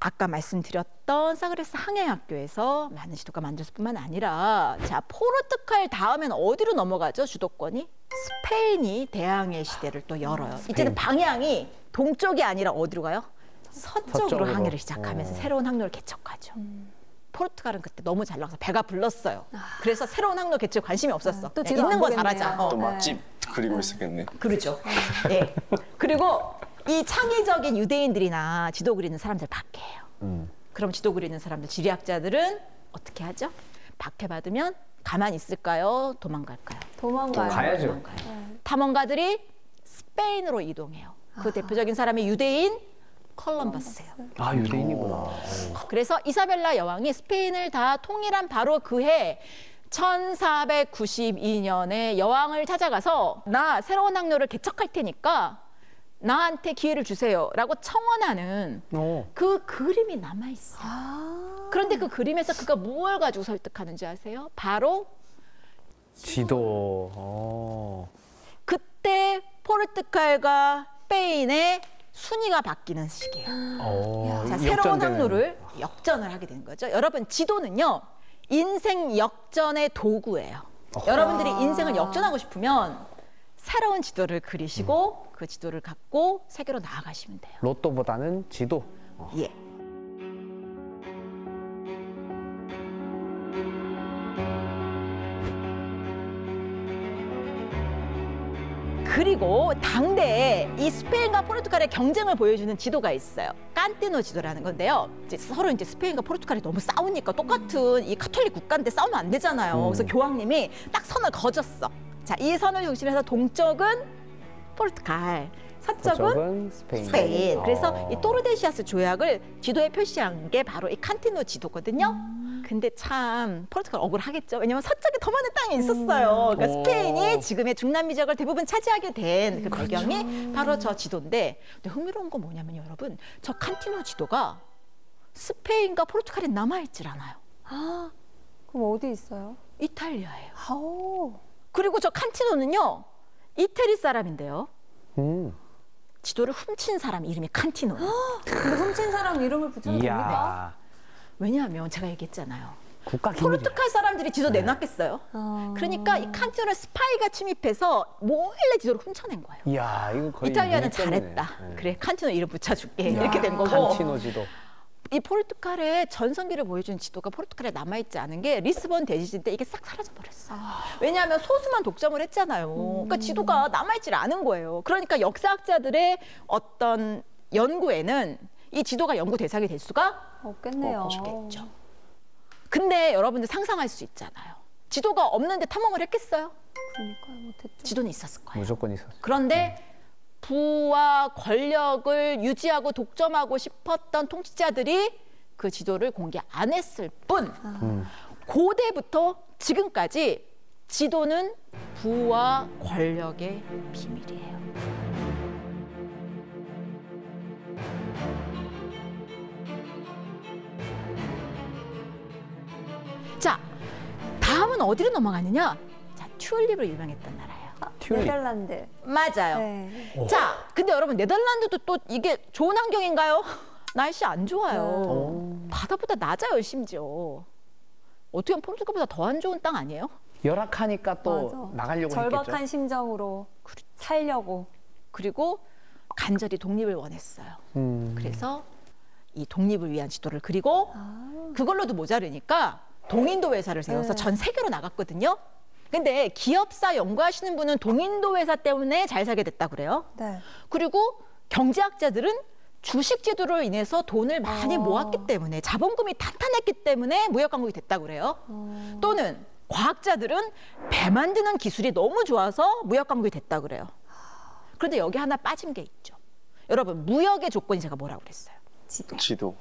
아까 말씀드렸던 사그레스 항해학교에서 많은 지도가 만들었을 뿐만 아니라 자 포르투갈 다음엔 어디로 넘어가죠? 주도권이 스페인이 대항해 시대를 또 열어요. 이제는 방향이 동쪽이 아니라 어디로 가요? 서쪽으로 항해를 시작하면서 새로운 항로를 개척하죠. 포르투갈은 그때 너무 잘 나가서 배가 불렀어요. 그래서 새로운 항로 개척에 관심이 없었어. 또 그냥 지도 있는 안 거 보겠네요. 잘하자. 또 맛집 그리고 있었겠네. 그렇죠. 네. 그리고 이 창의적인 유대인들이나 지도 그리는 사람들 박해해요. 그럼 지도 그리는 사람들, 지리학자들은 어떻게 하죠? 박해받으면 가만히 있을까요? 도망갈까요? 도망가요. 가야죠. 도망가요. 탐험가들이 스페인으로 이동해요. 그 대표적인 사람이 유대인 콜럼버스예요. 아, 유대인이구나. 그래서 이사벨라 여왕이 스페인을 다 통일한 바로 그해 1492년에 여왕을 찾아가서 나 새로운 항로를 개척할 테니까 나한테 기회를 주세요라고 청원하는 그 그림이 남아 있어요. 그런데 그 그림에서 그가 무엇을 가지고 설득하는지 아세요? 바로 지도. 그때 포르투갈과 스페인의 순위가 바뀌는 시기예요. 자, 새로운 항로를 역전을 하게 되는 거죠. 여러분, 지도는요, 인생 역전의 도구예요. 여러분들이 인생을 역전하고 싶으면 새로운 지도를 그리시고 그 지도를 갖고 세계로 나아가시면 돼요. 로또보다는 지도. 예. 그리고 당대에 이 스페인과 포르투갈의 경쟁을 보여주는 지도가 있어요. 깐티노 지도라는 건데요. 이제 서로 이제 스페인과 포르투갈이 너무 싸우니까 똑같은 이 카톨릭 국가인데 싸우면 안 되잖아요. 그래서 교황님이 딱 선을 거졌어. 자, 이 선을 중심으로 해서 동쪽은 포르투갈, 서쪽은 스페인. 그래서 이 토르데시아스 조약을 지도에 표시한 게 바로 이 칸티노 지도거든요. 근데 참 포르투갈 억울하겠죠. 왜냐면 서쪽에 더 많은 땅이 있었어요. 그러니까 스페인이 지금의 중남미 지역을 대부분 차지하게 된 그 배경이 바로 저 지도인데, 근데 흥미로운 건 뭐냐면 여러분, 저 칸티노 지도가 스페인과 포르투갈에 남아있질 않아요. 아, 그럼 어디 있어요? 이탈리아예요. 아오. 그리고 저 칸티노는요, 이태리 사람인데요. 지도를 훔친 사람 이름이 칸티노. 근데 훔친 사람 이름을 붙여도 됩니까? 왜냐하면 제가 얘기했잖아요. 국가 기밀이야. 포르투갈 사람들이 지도 내놨겠어요? 그러니까 이 칸티노를 스파이가 침입해서 몰래 지도를 훔쳐낸 거예요. 이야, 이거 거의 이탈리아는 무기 때문에. 잘했다. 그래, 칸티노 이름 붙여줄게. 이렇게 된 거고. 칸티노 지도. 이 포르투갈의 전성기를 보여주는 지도가 포르투갈에 남아있지 않은 게 리스본 대지진 때 이게 싹 사라져버렸어. 왜냐하면 소수만 독점을 했잖아요. 그러니까 지도가 남아있질 않은 거예요. 그러니까 역사학자들의 어떤 연구에는 이 지도가 연구 대상이 될 수가 없겠네요. 없겠죠. 근데 여러분들 상상할 수 있잖아요. 지도가 없는데 탐험을 했겠어요? 그러니까 못했죠. 지도는 있었을 거예요. 무조건 있었어. 그런데 부와 권력을 유지하고 독점하고 싶었던 통치자들이 그 지도를 공개 안 했을 뿐, 고대부터 지금까지 지도는 부와 권력의 비밀이에요. 자, 다음은 어디로 넘어가느냐? 자, 튤립으로 유명했던 나라예요. 튤립. 네덜란드. 맞아요. 네. 자, 근데 여러분, 네덜란드도 또 이게 좋은 환경인가요? 날씨 안 좋아요. 바다보다 낮아요, 심지어. 어떻게 보면 포르투갈보다 더 안 좋은 땅 아니에요? 열악하니까 또 맞아. 나가려고 절박한 했겠죠. 심정으로 살려고. 그리고 간절히 독립을 원했어요. 그래서 이 독립을 위한 지도를 그리고 그걸로도 모자르니까 동인도 회사를 세워서 네. 전 세계로 나갔거든요. 근데 기업사 연구하시는 분은 동인도 회사 때문에 잘 살게 됐다 그래요. 네. 그리고 경제학자들은 주식 제도로 인해서 돈을 많이 모았기 때문에, 자본금이 탄탄했기 때문에 무역 강국이 됐다 그래요. 또는 과학자들은 배 만드는 기술이 너무 좋아서 무역 강국이 됐다 그래요. 그런데 여기 하나 빠진 게 있죠. 여러분, 무역의 조건이 제가 뭐라고 그랬어요? 지도.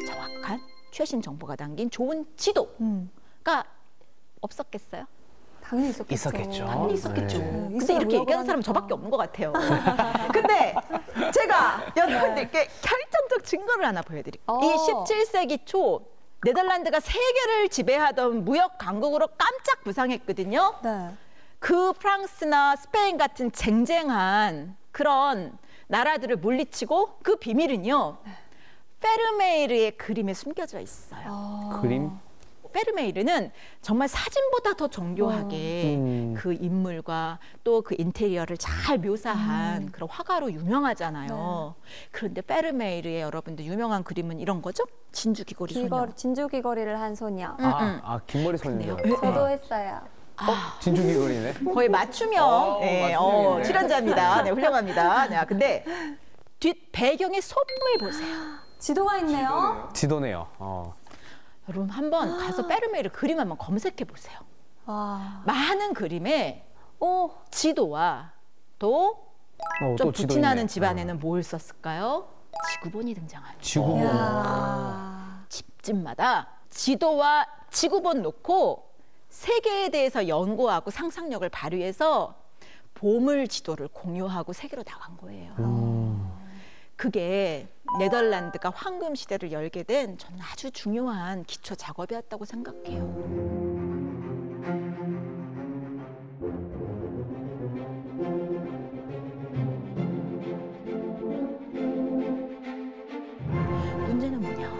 정확한 최신 정보가 담긴 좋은 지도가 없었겠어요? 당연히 있었겠죠. 있었겠죠. 당연히 있었겠죠. 네. 근데 있어야 이렇게 무역을 얘기하는 사람 하니까. 저밖에 없는 것 같아요. 근데 제가 여러분들께 결정적 증거를 하나 보여드릴게요. 이 17세기 초 네덜란드가 세계를 지배하던 무역 강국으로 깜짝 부상했거든요. 네. 그 프랑스나 스페인 같은 쟁쟁한 그런 나라들을 물리치고, 그 비밀은요, 페르메이르의 그림에 숨겨져 있어요. 그림? 페르메이르는 정말 사진보다 더 정교하게 그 인물과 또 그 인테리어를 잘 묘사한 그런 화가로 유명하잖아요. 그런데 페르메이르의 여러분들 유명한 그림은 이런 거죠? 진주 귀걸이 소녀. 진주 귀걸이를 한 소녀. 긴 머리 소녀. 저도 했어요. 진주 귀걸이네. 거의 맞춤형 맞춤형이네. 출연자입니다. 네, 훌륭합니다. 네, 근데 뒷 배경의 소품을 보세요. 지도가 있네요. 지도네요. 여러분 한번 가서 페르메이르 그림 한번 검색해 보세요. 와. 많은 그림에 오. 지도와 또 좀 또 지도 부티나는 있네. 집안에는 뭘 썼을까요? 지구본이 등장합니다. 지구본. 야. 집집마다 지도와 지구본 놓고 세계에 대해서 연구하고 상상력을 발휘해서 보물 지도를 공유하고 세계로 나간 거예요. 그게 네덜란드가 황금 시대를 열게 된 저는 아주 중요한 기초 작업이었다고 생각해요. 문제는 뭐냐?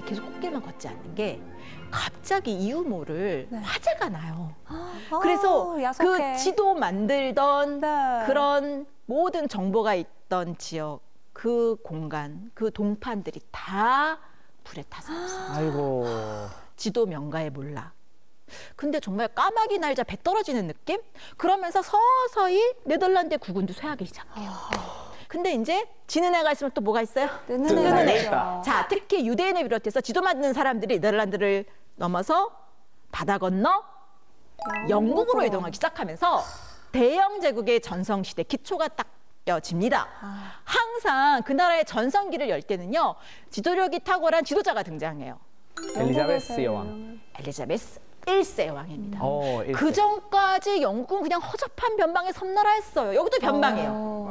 계속 꽃길만 걷지 않는 게 갑자기 이유 모를 화재가 나요. 그래서 야속해. 그 지도 만들던 네. 그런 모든 정보가 있던 지역, 그 공간, 그 동판들이 다 불에 타서 없어요. 아이고. 지도 명가에 몰라. 근데 정말 까마귀 날자 배 떨어지는 느낌? 그러면서 서서히 네덜란드의 국군도 쇠하기 시작해요. 근데 이제 지는 애가 있으면 또 뭐가 있어요? 뜨는 뜨는 애가 애 있죠. 있다. 자, 특히 유대인을 비롯해서 지도 만드는 사람들이 네덜란드를 넘어서 바다 건너 영국으로 이동하기 시작하면서 대영 제국의 전성시대 기초가 딱 펴집니다. 항상 그 나라의 전성기를 열 때는요, 지도력이 탁월한 지도자가 등장해요. 엘리자베스 여왕. 엘리자베스 1세 여왕입니다. 일세. 그 전까지 영국은 그냥 허접한 변방의 섬나라였어요. 여기도 변방이에요.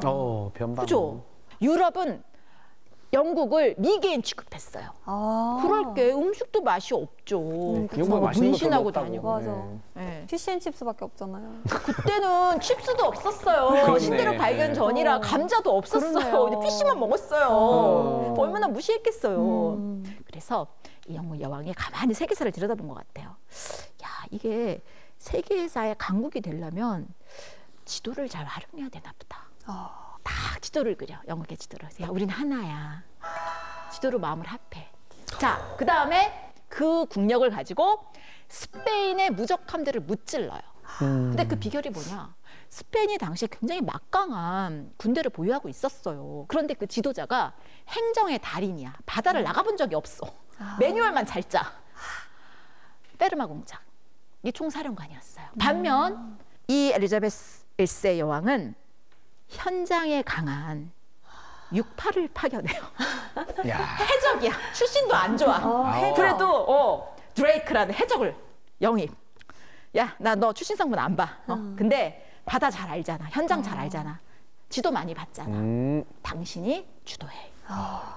변방. 그죠? 유럽은 영국을 미개인 취급했어요. 그럴 게 음식도 맛이 없죠. 영국 맛있는 거 문신하고 별로 없다고. 다니고. 맞아. 네. 피시앤칩스밖에 없잖아요. 그때는 칩스도 없었어요. 그렇네. 신대륙 발견 전이라 감자도 없었어요. 그러네요. 근데 피쉬만 먹었어요. 얼마나 무시했겠어요. 그래서 이 영국 여왕이 가만히 세계사를 들여다본 것 같아요. 야, 이게 세계사의 강국이 되려면 지도를 잘 활용해야 되나 보다. 딱 지도를 그려. 영국의 지도를. 야, 우린 하나야. 지도로 마음을 합해. 자, 그 다음에 그 국력을 가지고 스페인의 무적함대를 무찔러요. 근데 그 비결이 뭐냐? 스페인이 당시에 굉장히 막강한 군대를 보유하고 있었어요. 그런데 그 지도자가 행정의 달인이야. 바다를 나가본 적이 없어. 매뉴얼만 잘 짜. 페르마 공작. 이 총사령관이었어요. 반면 이 엘리자베스 1세 여왕은 현장에 강한 육파를 파견해요. 야. 해적이야. 출신도 안 좋아. 해적. 그래도 드레이크라는 해적을 영입. 야, 나 너 출신 성분 안 봐. 근데 바다 잘 알잖아. 현장 잘 알잖아. 지도 많이 봤잖아. 당신이 주도해.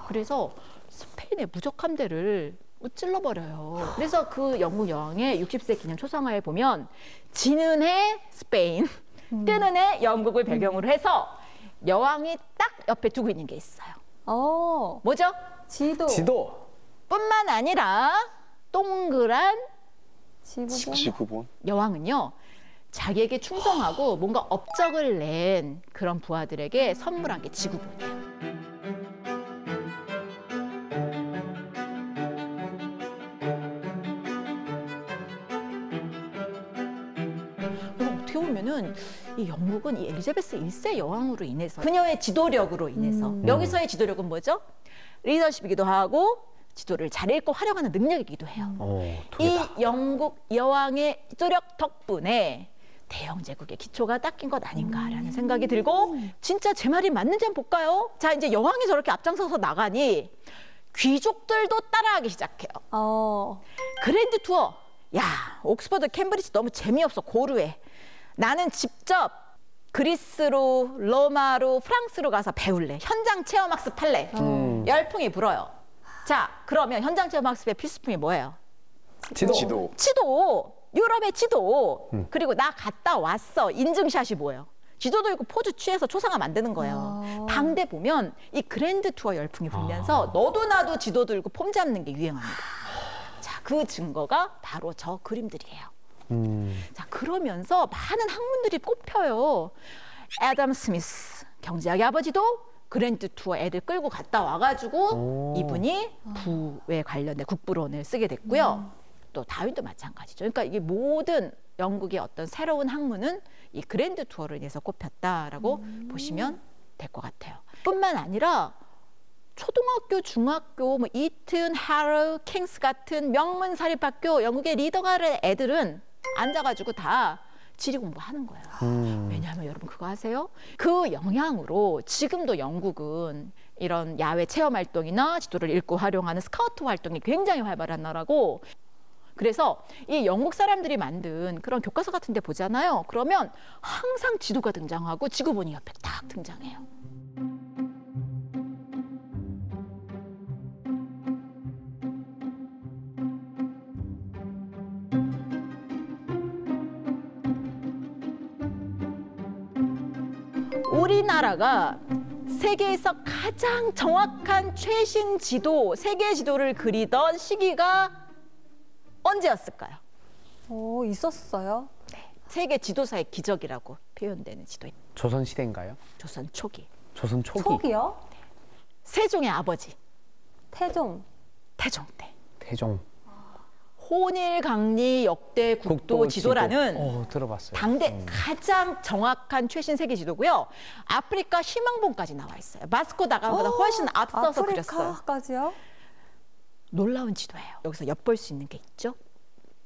그래서 스페인의 무적함대를 찔러버려요. 그래서 그 영국 여왕의 60세 기념 초상화에 보면 지는 해 스페인, 뜨는 해 영국을 배경으로 해서 여왕이 딱 옆에 두고 있는 게 있어요. 뭐죠? 지도. 뿐만 아니라 동그란 지구본. 여왕은요, 자기에게 충성하고 뭔가 업적을 낸 그런 부하들에게 선물한 게 지구본이에요. 어떻게 보면은 이 영국은 이 엘리자베스 1세 여왕으로 인해서 그녀의 지도력으로 인해서 여기서의 지도력은 뭐죠? 리더십이기도 하고 지도를 잘 읽고 활용하는 능력이기도 해요. 이 영국 여왕의 지도력 덕분에 대영 제국의 기초가 닦인 것 아닌가라는 생각이 들고 진짜 제 말이 맞는지 한번 볼까요? 자, 이제 여왕이 저렇게 앞장서서 나가니 귀족들도 따라하기 시작해요. 그랜드 투어. 야, 옥스퍼드, 캠브리지 너무 재미없어. 고루해. 나는 직접 그리스로, 로마로, 프랑스로 가서 배울래. 현장 체험 학습할래. 열풍이 불어요. 자, 그러면 현장 체험 학습의 필수품이 뭐예요? 지도. 지도. 유럽의 지도. 그리고 나 갔다 왔어. 인증샷이 뭐예요? 지도도 읽고 포즈 취해서 초상화 만드는 거예요. 당대 보면 이 그랜드 투어 열풍이 불면서 너도 나도 지도 들고 폼 잡는 게 유행합니다. 자, 그 증거가 바로 저 그림들이에요. 자, 그러면서 많은 학문들이 꼽혀요. 애덤 스미스 경제학의 아버지도 그랜드 투어 애들 끌고 갔다 와가지고 이분이 부에 관련된 국부론을 쓰게 됐고요. 또 다윈도 마찬가지죠. 그러니까 이게 모든 영국의 어떤 새로운 학문은 이 그랜드 투어로 인해서 꼽혔다라고 보시면 될 것 같아요. 뿐만 아니라 초등학교, 중학교, 뭐 이튼, 하로, 킹스 같은 명문 사립학교 영국의 리더가 된 애들은 앉아가지고 다 지리 공부하는 거예요. 왜냐하면 여러분 그거 아세요? 그 영향으로 지금도 영국은 이런 야외 체험 활동이나 지도를 읽고 활용하는 스카우트 활동이 굉장히 활발한 나라고, 그래서 이 영국 사람들이 만든 그런 교과서 같은 데 보잖아요. 그러면 항상 지도가 등장하고 지구본이 옆에 딱 등장해요. 우리나라가 세계에서 가장 정확한 최신 지도, 세계 지도를 그리던 시기가 언제였을까요? 있었어요? 네, 세계 지도사의 기적이라고 표현되는 지도. 조선 시대인가요? 조선 초기. 조선 초기. 초기요? 세종의 아버지 태종. 태종 때. 태종. 혼일강리 역대 국도 지도라는 들어봤어요. 당대 가장 정확한 최신 세계 지도고요. 아프리카 희망봉까지 나와 있어요. 바스코 다가마보다 훨씬 앞서서 그렸어요. 아프리카까지요? 놀라운 지도예요. 여기서 엿볼 수 있는 게 있죠.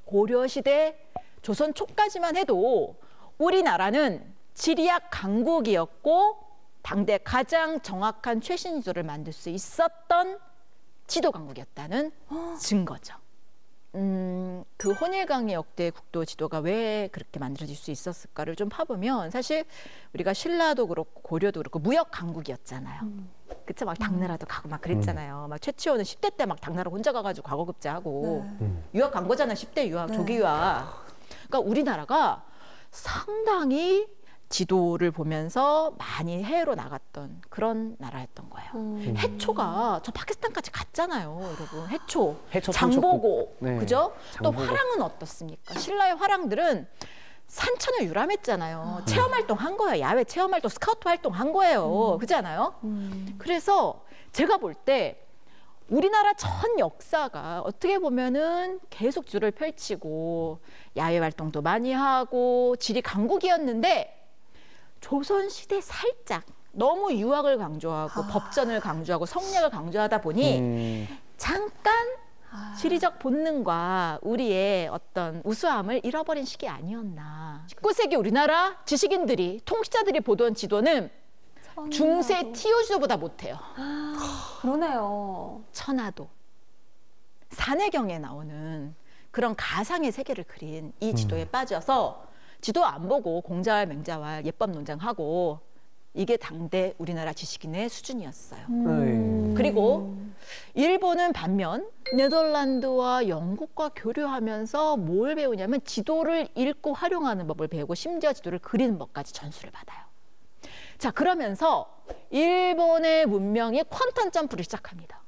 고려시대 조선 초까지만 해도 우리나라는 지리학 강국이었고 당대 가장 정확한 최신 지도를 만들 수 있었던 지도 강국이었다는 증거죠. 그 혼일강리 역대 국도 지도가 왜 그렇게 만들어질 수 있었을까를 좀 파보면 사실 우리가 신라도 그렇고 고려도 그렇고 무역 강국이었잖아요. 그쵸? 막 당나라도 가고 막 그랬잖아요. 막 최치원은 10대 때 막 당나라 혼자 가가지고 과거급제하고 유학 간 거잖아요. 10대 유학, 조기 유학. 그러니까 우리나라가 상당히 지도를 보면서 많이 해외로 나갔던 그런 나라였던 거예요. 해초가 저 파키스탄까지 갔잖아요, 여러분. 해초 장보고, 네. 그죠? 장보고. 또 화랑은 어떻습니까? 신라의 화랑들은 산천을 유람했잖아요. 체험 활동 한 거예요. 야외 체험 활동, 스카우트 활동 한 거예요. 그렇지 않아요? 그래서 제가 볼 때 우리나라 전 역사가 어떻게 보면은 계속 지도를 펼치고 야외 활동도 많이 하고 지리 강국이었는데 조선시대 살짝 너무 유학을 강조하고 법전을 강조하고 성략을 강조하다 보니 잠깐 지리적 본능과 우리의 어떤 우수함을 잃어버린 시기 아니었나. 19세기 우리나라 지식인들이 통치자들이 보던 지도는 중세 티오 지도보다 못해요. 그러네요. 천하도. 산해경에 나오는 그런 가상의 세계를 그린 이 지도에 빠져서 지도 안 보고 공자와 맹자와 예법 논쟁하고 이게 당대 우리나라 지식인의 수준이었어요. 그리고 일본은 반면 네덜란드와 영국과 교류하면서 뭘 배우냐면 지도를 읽고 활용하는 법을 배우고 심지어 지도를 그리는 법까지 전수를 받아요. 자, 그러면서 일본의 문명이 퀀텀 점프를 시작합니다.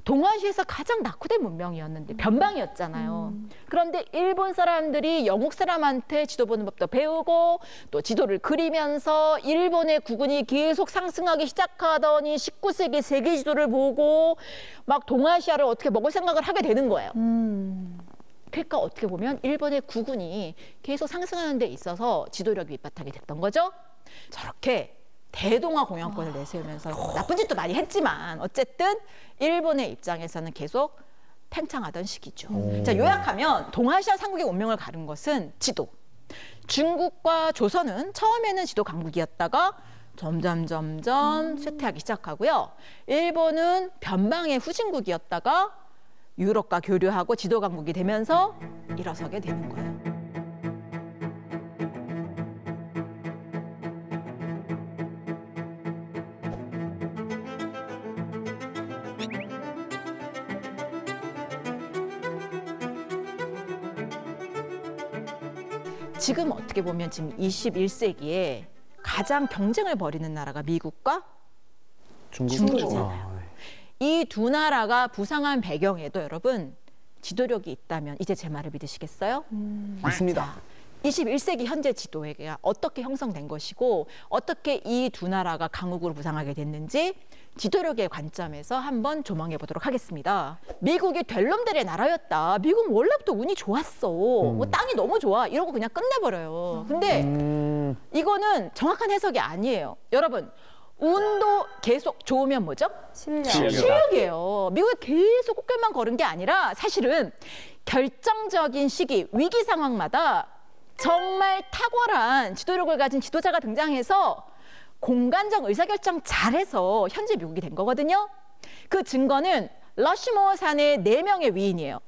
동아시아에서 가장 낙후된 문명이었는데 변방이었잖아요. 그런데 일본 사람들이 영국 사람한테 지도 보는 법도 배우고 또 지도를 그리면서 일본의 국운이 계속 상승하기 시작하더니 19세기 세계 지도를 보고 막 동아시아를 어떻게 먹을 생각을 하게 되는 거예요. 그러니까 어떻게 보면 일본의 국운이 계속 상승하는 데 있어서 지도력이 밑바탕이 됐던 거죠. 저렇게 대동아 공영권을 내세우면서 나쁜 짓도 많이 했지만 어쨌든 일본의 입장에서는 계속 팽창하던 시기죠. 자, 요약하면 동아시아 삼국의 운명을 가른 것은 지도. 중국과 조선은 처음에는 지도 강국이었다가 점점 쇠퇴하기 시작하고요. 일본은 변방의 후진국이었다가 유럽과 교류하고 지도 강국이 되면서 일어서게 되는 거예요. 지금 어떻게 보면 지금 21세기에 가장 경쟁을 벌이는 나라가 미국과 중국이죠. 이 두 나라가 부상한 배경에도 여러분 지도력이 있다면 이제 제 말을 믿으시겠어요? 맞습니다. 21세기 현재 지도회가 어떻게 형성된 것이고 어떻게 이 두 나라가 강국으로 부상하게 됐는지 지도력의 관점에서 한번 조망해 보도록 하겠습니다. 미국이 될 놈들의 나라였다. 미국은 원래부터 운이 좋았어. 뭐 땅이 너무 좋아. 이러고 그냥 끝내버려요. 근데 이거는 정확한 해석이 아니에요. 여러분, 운도 계속 좋으면 뭐죠? 실력이에요. 미국이 계속 꽃길만 걸은 게 아니라 사실은 결정적인 시기, 위기 상황마다 정말 탁월한 지도력을 가진 지도자가 등장해서 공간적 의사결정 잘해서 현재 미국이 된 거거든요. 그 증거는 러시모어 산의 4명의 위인이에요.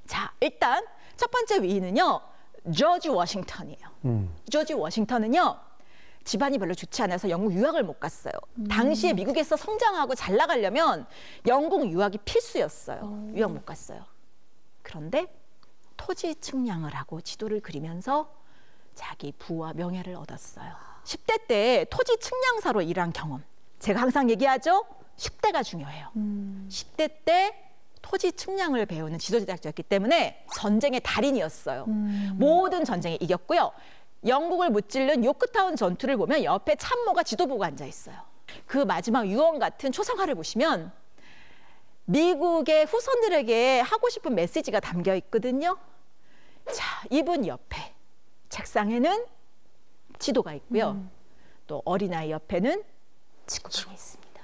자, 일단 첫 번째 위인은요. 조지 워싱턴이에요. 조지 워싱턴은요. 집안이 별로 좋지 않아서 영국 유학을 못 갔어요. 당시에 미국에서 성장하고 잘 나가려면 영국 유학이 필수였어요. 유학 못 갔어요. 그런데 토지 측량을 하고 지도를 그리면서 자기 부와 명예를 얻었어요. 10대 때 토지 측량사로 일한 경험. 제가 항상 얘기하죠. 10대가 중요해요. 10대 때 토지 측량을 배우는 지도자였기 때문에 전쟁의 달인이었어요. 모든 전쟁에 이겼고요. 영국을 무찌른 요크타운 전투를 보면 옆에 참모가 지도 보고 앉아 있어요. 그 마지막 유언 같은 초상화를 보시면 미국의 후손들에게 하고 싶은 메시지가 담겨 있거든요. 자, 이분 옆에 책상에는 지도가 있고요. 또 어린아이 옆에는 지구본이 있습니다.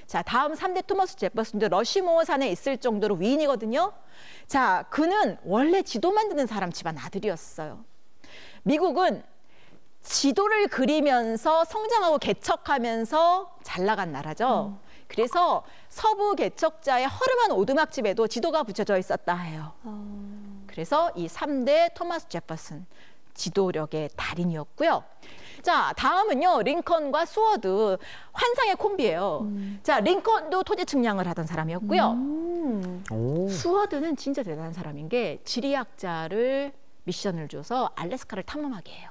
자, 다음 3대 토머스 제퍼슨도 러시모어 산에 있을 정도로 위인이거든요. 자, 그는 원래 지도 만드는 사람 집안 아들이었어요. 미국은 지도를 그리면서 성장하고 개척하면서 잘 나간 나라죠. 그래서 서부 개척자의 허름한 오두막집에도 지도가 붙여져 있었다 해요. 그래서 이 3대 토마스 제퍼슨, 지도력의 달인이었고요. 자, 다음은요. 링컨과 수워드, 환상의 콤비예요. 자, 링컨도 토지 측량을 하던 사람이었고요. 수워드는 진짜 대단한 사람인 게 지리학자를 미션을 줘서 알래스카를 탐험하게 해요.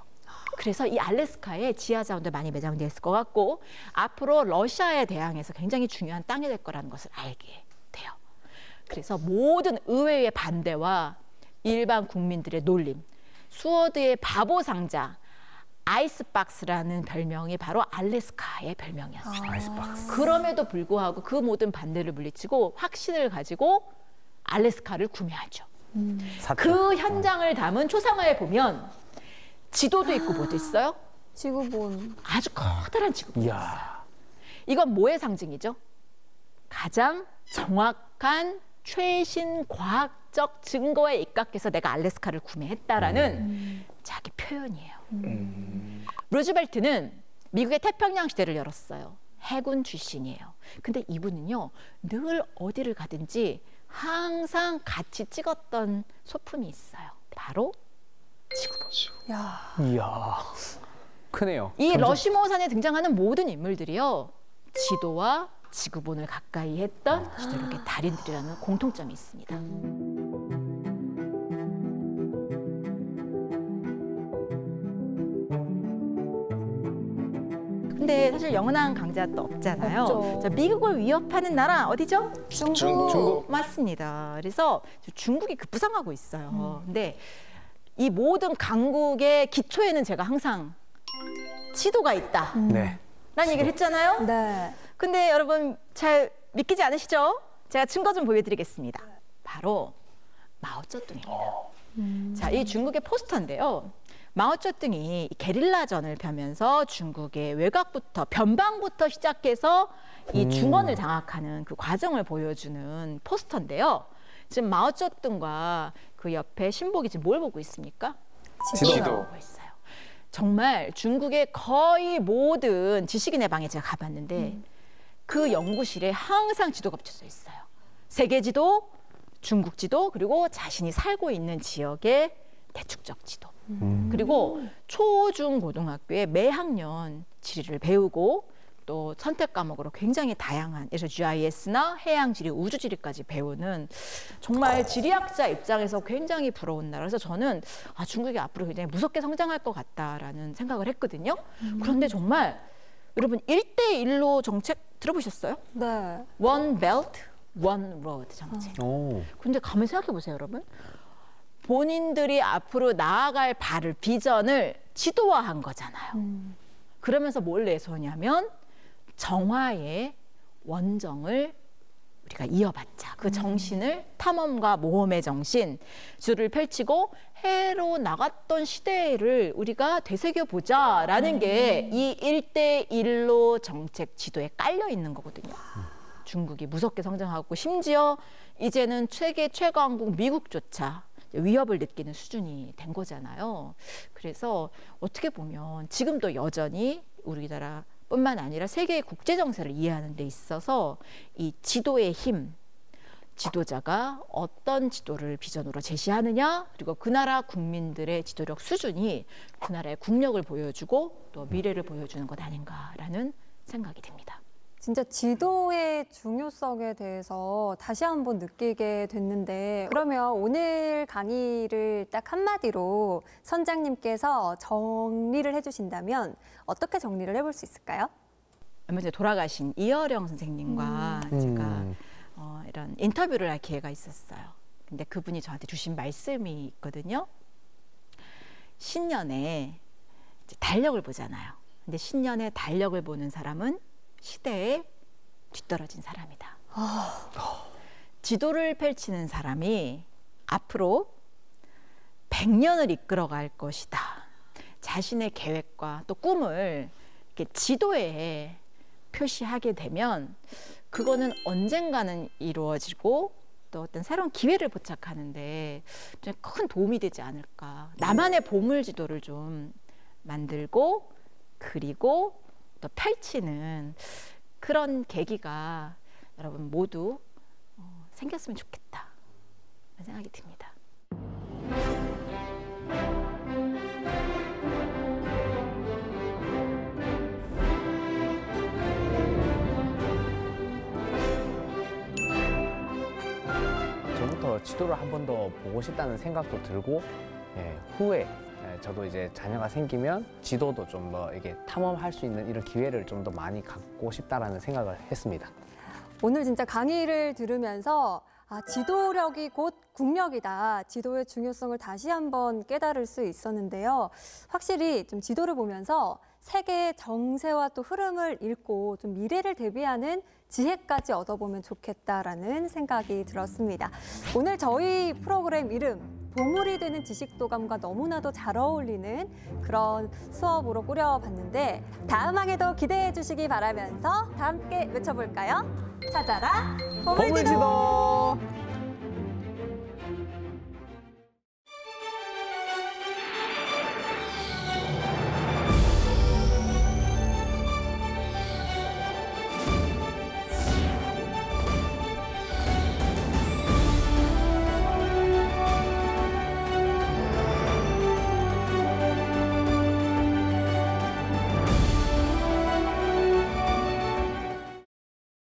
그래서 이 알래스카에 지하 자원도 많이 매장되어 있을 것 같고 앞으로 러시아에 대항해서 굉장히 중요한 땅이 될 거라는 것을 알게 돼요. 그래서 모든 의회의 반대와 일반 국민들의 놀림, 수워드의 바보 상자, 아이스박스라는 별명이 바로 알래스카의 별명이었어요. 아이스박스. 그럼에도 불구하고 그 모든 반대를 물리치고 확신을 가지고 알래스카를 구매하죠. 그 현장을 담은 초상화에 보면 지도도 있고 뭐도 있어요? 지구본. 아주 커다란 지구본이 있어요. 이야. 이건 뭐의 상징이죠? 가장 정확한 최신 과학적 증거에 입각해서 내가 알래스카를 구매했다라는 자기 표현이에요. 루즈벨트는 미국의 태평양 시대를 열었어요. 해군 출신이에요. 근데 이분은요, 늘 어디를 가든지 항상 같이 찍었던 소품이 있어요. 바로 지구본. 야. 이야. 크네요. 이 러시모어 산에 등장하는 모든 인물들이요, 지도와 지구본을 가까이 했던 지도력의 달인들이라는 공통점이 있습니다. 근데 사실 영원한 강자도 없잖아요. 없죠. 자, 미국을 위협하는 나라 어디죠? 중국. 맞습니다. 그래서 중국이 급부상하고 있어요. 근데 이 모든 강국의 기초에는 제가 항상 지도가 있다. 네. 라는 얘기를 했잖아요. 네. 근데 여러분 잘 믿기지 않으시죠? 제가 증거 좀 보여드리겠습니다. 바로 마오쩌둥입니다. 자, 이 중국의 포스터인데요. 마오쩌둥이 게릴라전을 펴면서 중국의 외곽부터 변방부터 시작해서 이 중원을 장악하는 그 과정을 보여주는 포스터인데요. 지금 마오쩌둥과 그 옆에 신복이 지금 뭘 보고 있습니까? 지도. 보고 있어요. 정말 중국의 거의 모든 지식인의 방에 제가 가봤는데 그 연구실에 항상 지도가 붙여져 있어요. 세계 지도, 중국 지도, 그리고 자신이 살고 있는 지역의 대축적 지도. 그리고 초, 중, 고등학교에 매학년 지리를 배우고 또 선택 과목으로 굉장히 다양한, 그래서 GIS나 해양지리, 우주지리까지 배우는 정말 지리학자 입장에서 굉장히 부러운 나라. 그래서 저는 중국이 앞으로 굉장히 무섭게 성장할 것 같다라는 생각을 했거든요. 그런데 정말 여러분 1대1로 정책 들어보셨어요? 네. One Belt, One Road 정책. 오. 근데 가만히 생각해 보세요, 여러분. 본인들이 앞으로 나아갈 발을, 비전을 지도화한 거잖아요. 그러면서 뭘 내세우냐면 정화의 원정을 우리가 이어받자. 그 정신을 탐험과 모험의 정신, 지도를 펼치고 해로 나갔던 시대를 우리가 되새겨보자라는 게 이 1대1로 정책 지도에 깔려 있는 거거든요. 중국이 무섭게 성장하고 심지어 이제는 세계 최강국 미국조차 위협을 느끼는 수준이 된 거잖아요. 그래서 어떻게 보면 지금도 여전히 우리나라뿐만 아니라 세계의 국제 정세를 이해하는 데 있어서 이 지도의 힘, 지도자가 어떤 지도를 비전으로 제시하느냐, 그리고 그 나라 국민들의 지도력 수준이 그 나라의 국력을 보여주고 또 미래를 보여주는 것 아닌가라는 생각이 듭니다. 진짜 지도의 중요성에 대해서 다시 한번 느끼게 됐는데, 그러면 오늘 강의를 딱 한마디로 선장님께서 정리를 해주신다면 어떻게 정리를 해볼 수 있을까요? 얼마 전에 돌아가신 이어령 선생님과 제가 이런 인터뷰를 할 기회가 있었어요. 근데 그분이 저한테 주신 말씀이 있거든요. 신년에 이제 달력을 보잖아요. 근데 신년에 달력을 보는 사람은 시대에 뒤떨어진 사람이다. 지도를 펼치는 사람이 앞으로 100년을 이끌어갈 것이다. 자신의 계획과 또 꿈을 이렇게 지도에 표시하게 되면 그거는 언젠가는 이루어지고 또 어떤 새로운 기회를 포착하는데 좀 큰 도움이 되지 않을까. 나만의 보물 지도를 좀 만들고 그리고 또 펼치는 그런 계기가 여러분 모두 생겼으면 좋겠다 그런 생각이 듭니다. 전부터 지도를 한 번 더 보고 싶다는 생각도 들고, 후에 저도 이제 자녀가 생기면 지도도 좀 더 이게 탐험할 수 있는 이런 기회를 좀 더 많이 갖고 싶다라는 생각을 했습니다. 오늘 진짜 강의를 들으면서 지도력이 곧 국력이다. 지도의 중요성을 다시 한번 깨달을 수 있었는데요. 확실히 좀 지도를 보면서 세계의 정세와 또 흐름을 읽고 좀 미래를 대비하는 지혜까지 얻어보면 좋겠다라는 생각이 들었습니다. 오늘 저희 프로그램 이름 보물이 되는 지식도감과 너무나도 잘 어울리는 그런 수업으로 꾸려봤는데 다음 항에도 기대해 주시기 바라면서 다 함께 외쳐볼까요? 찾아라 보물지도!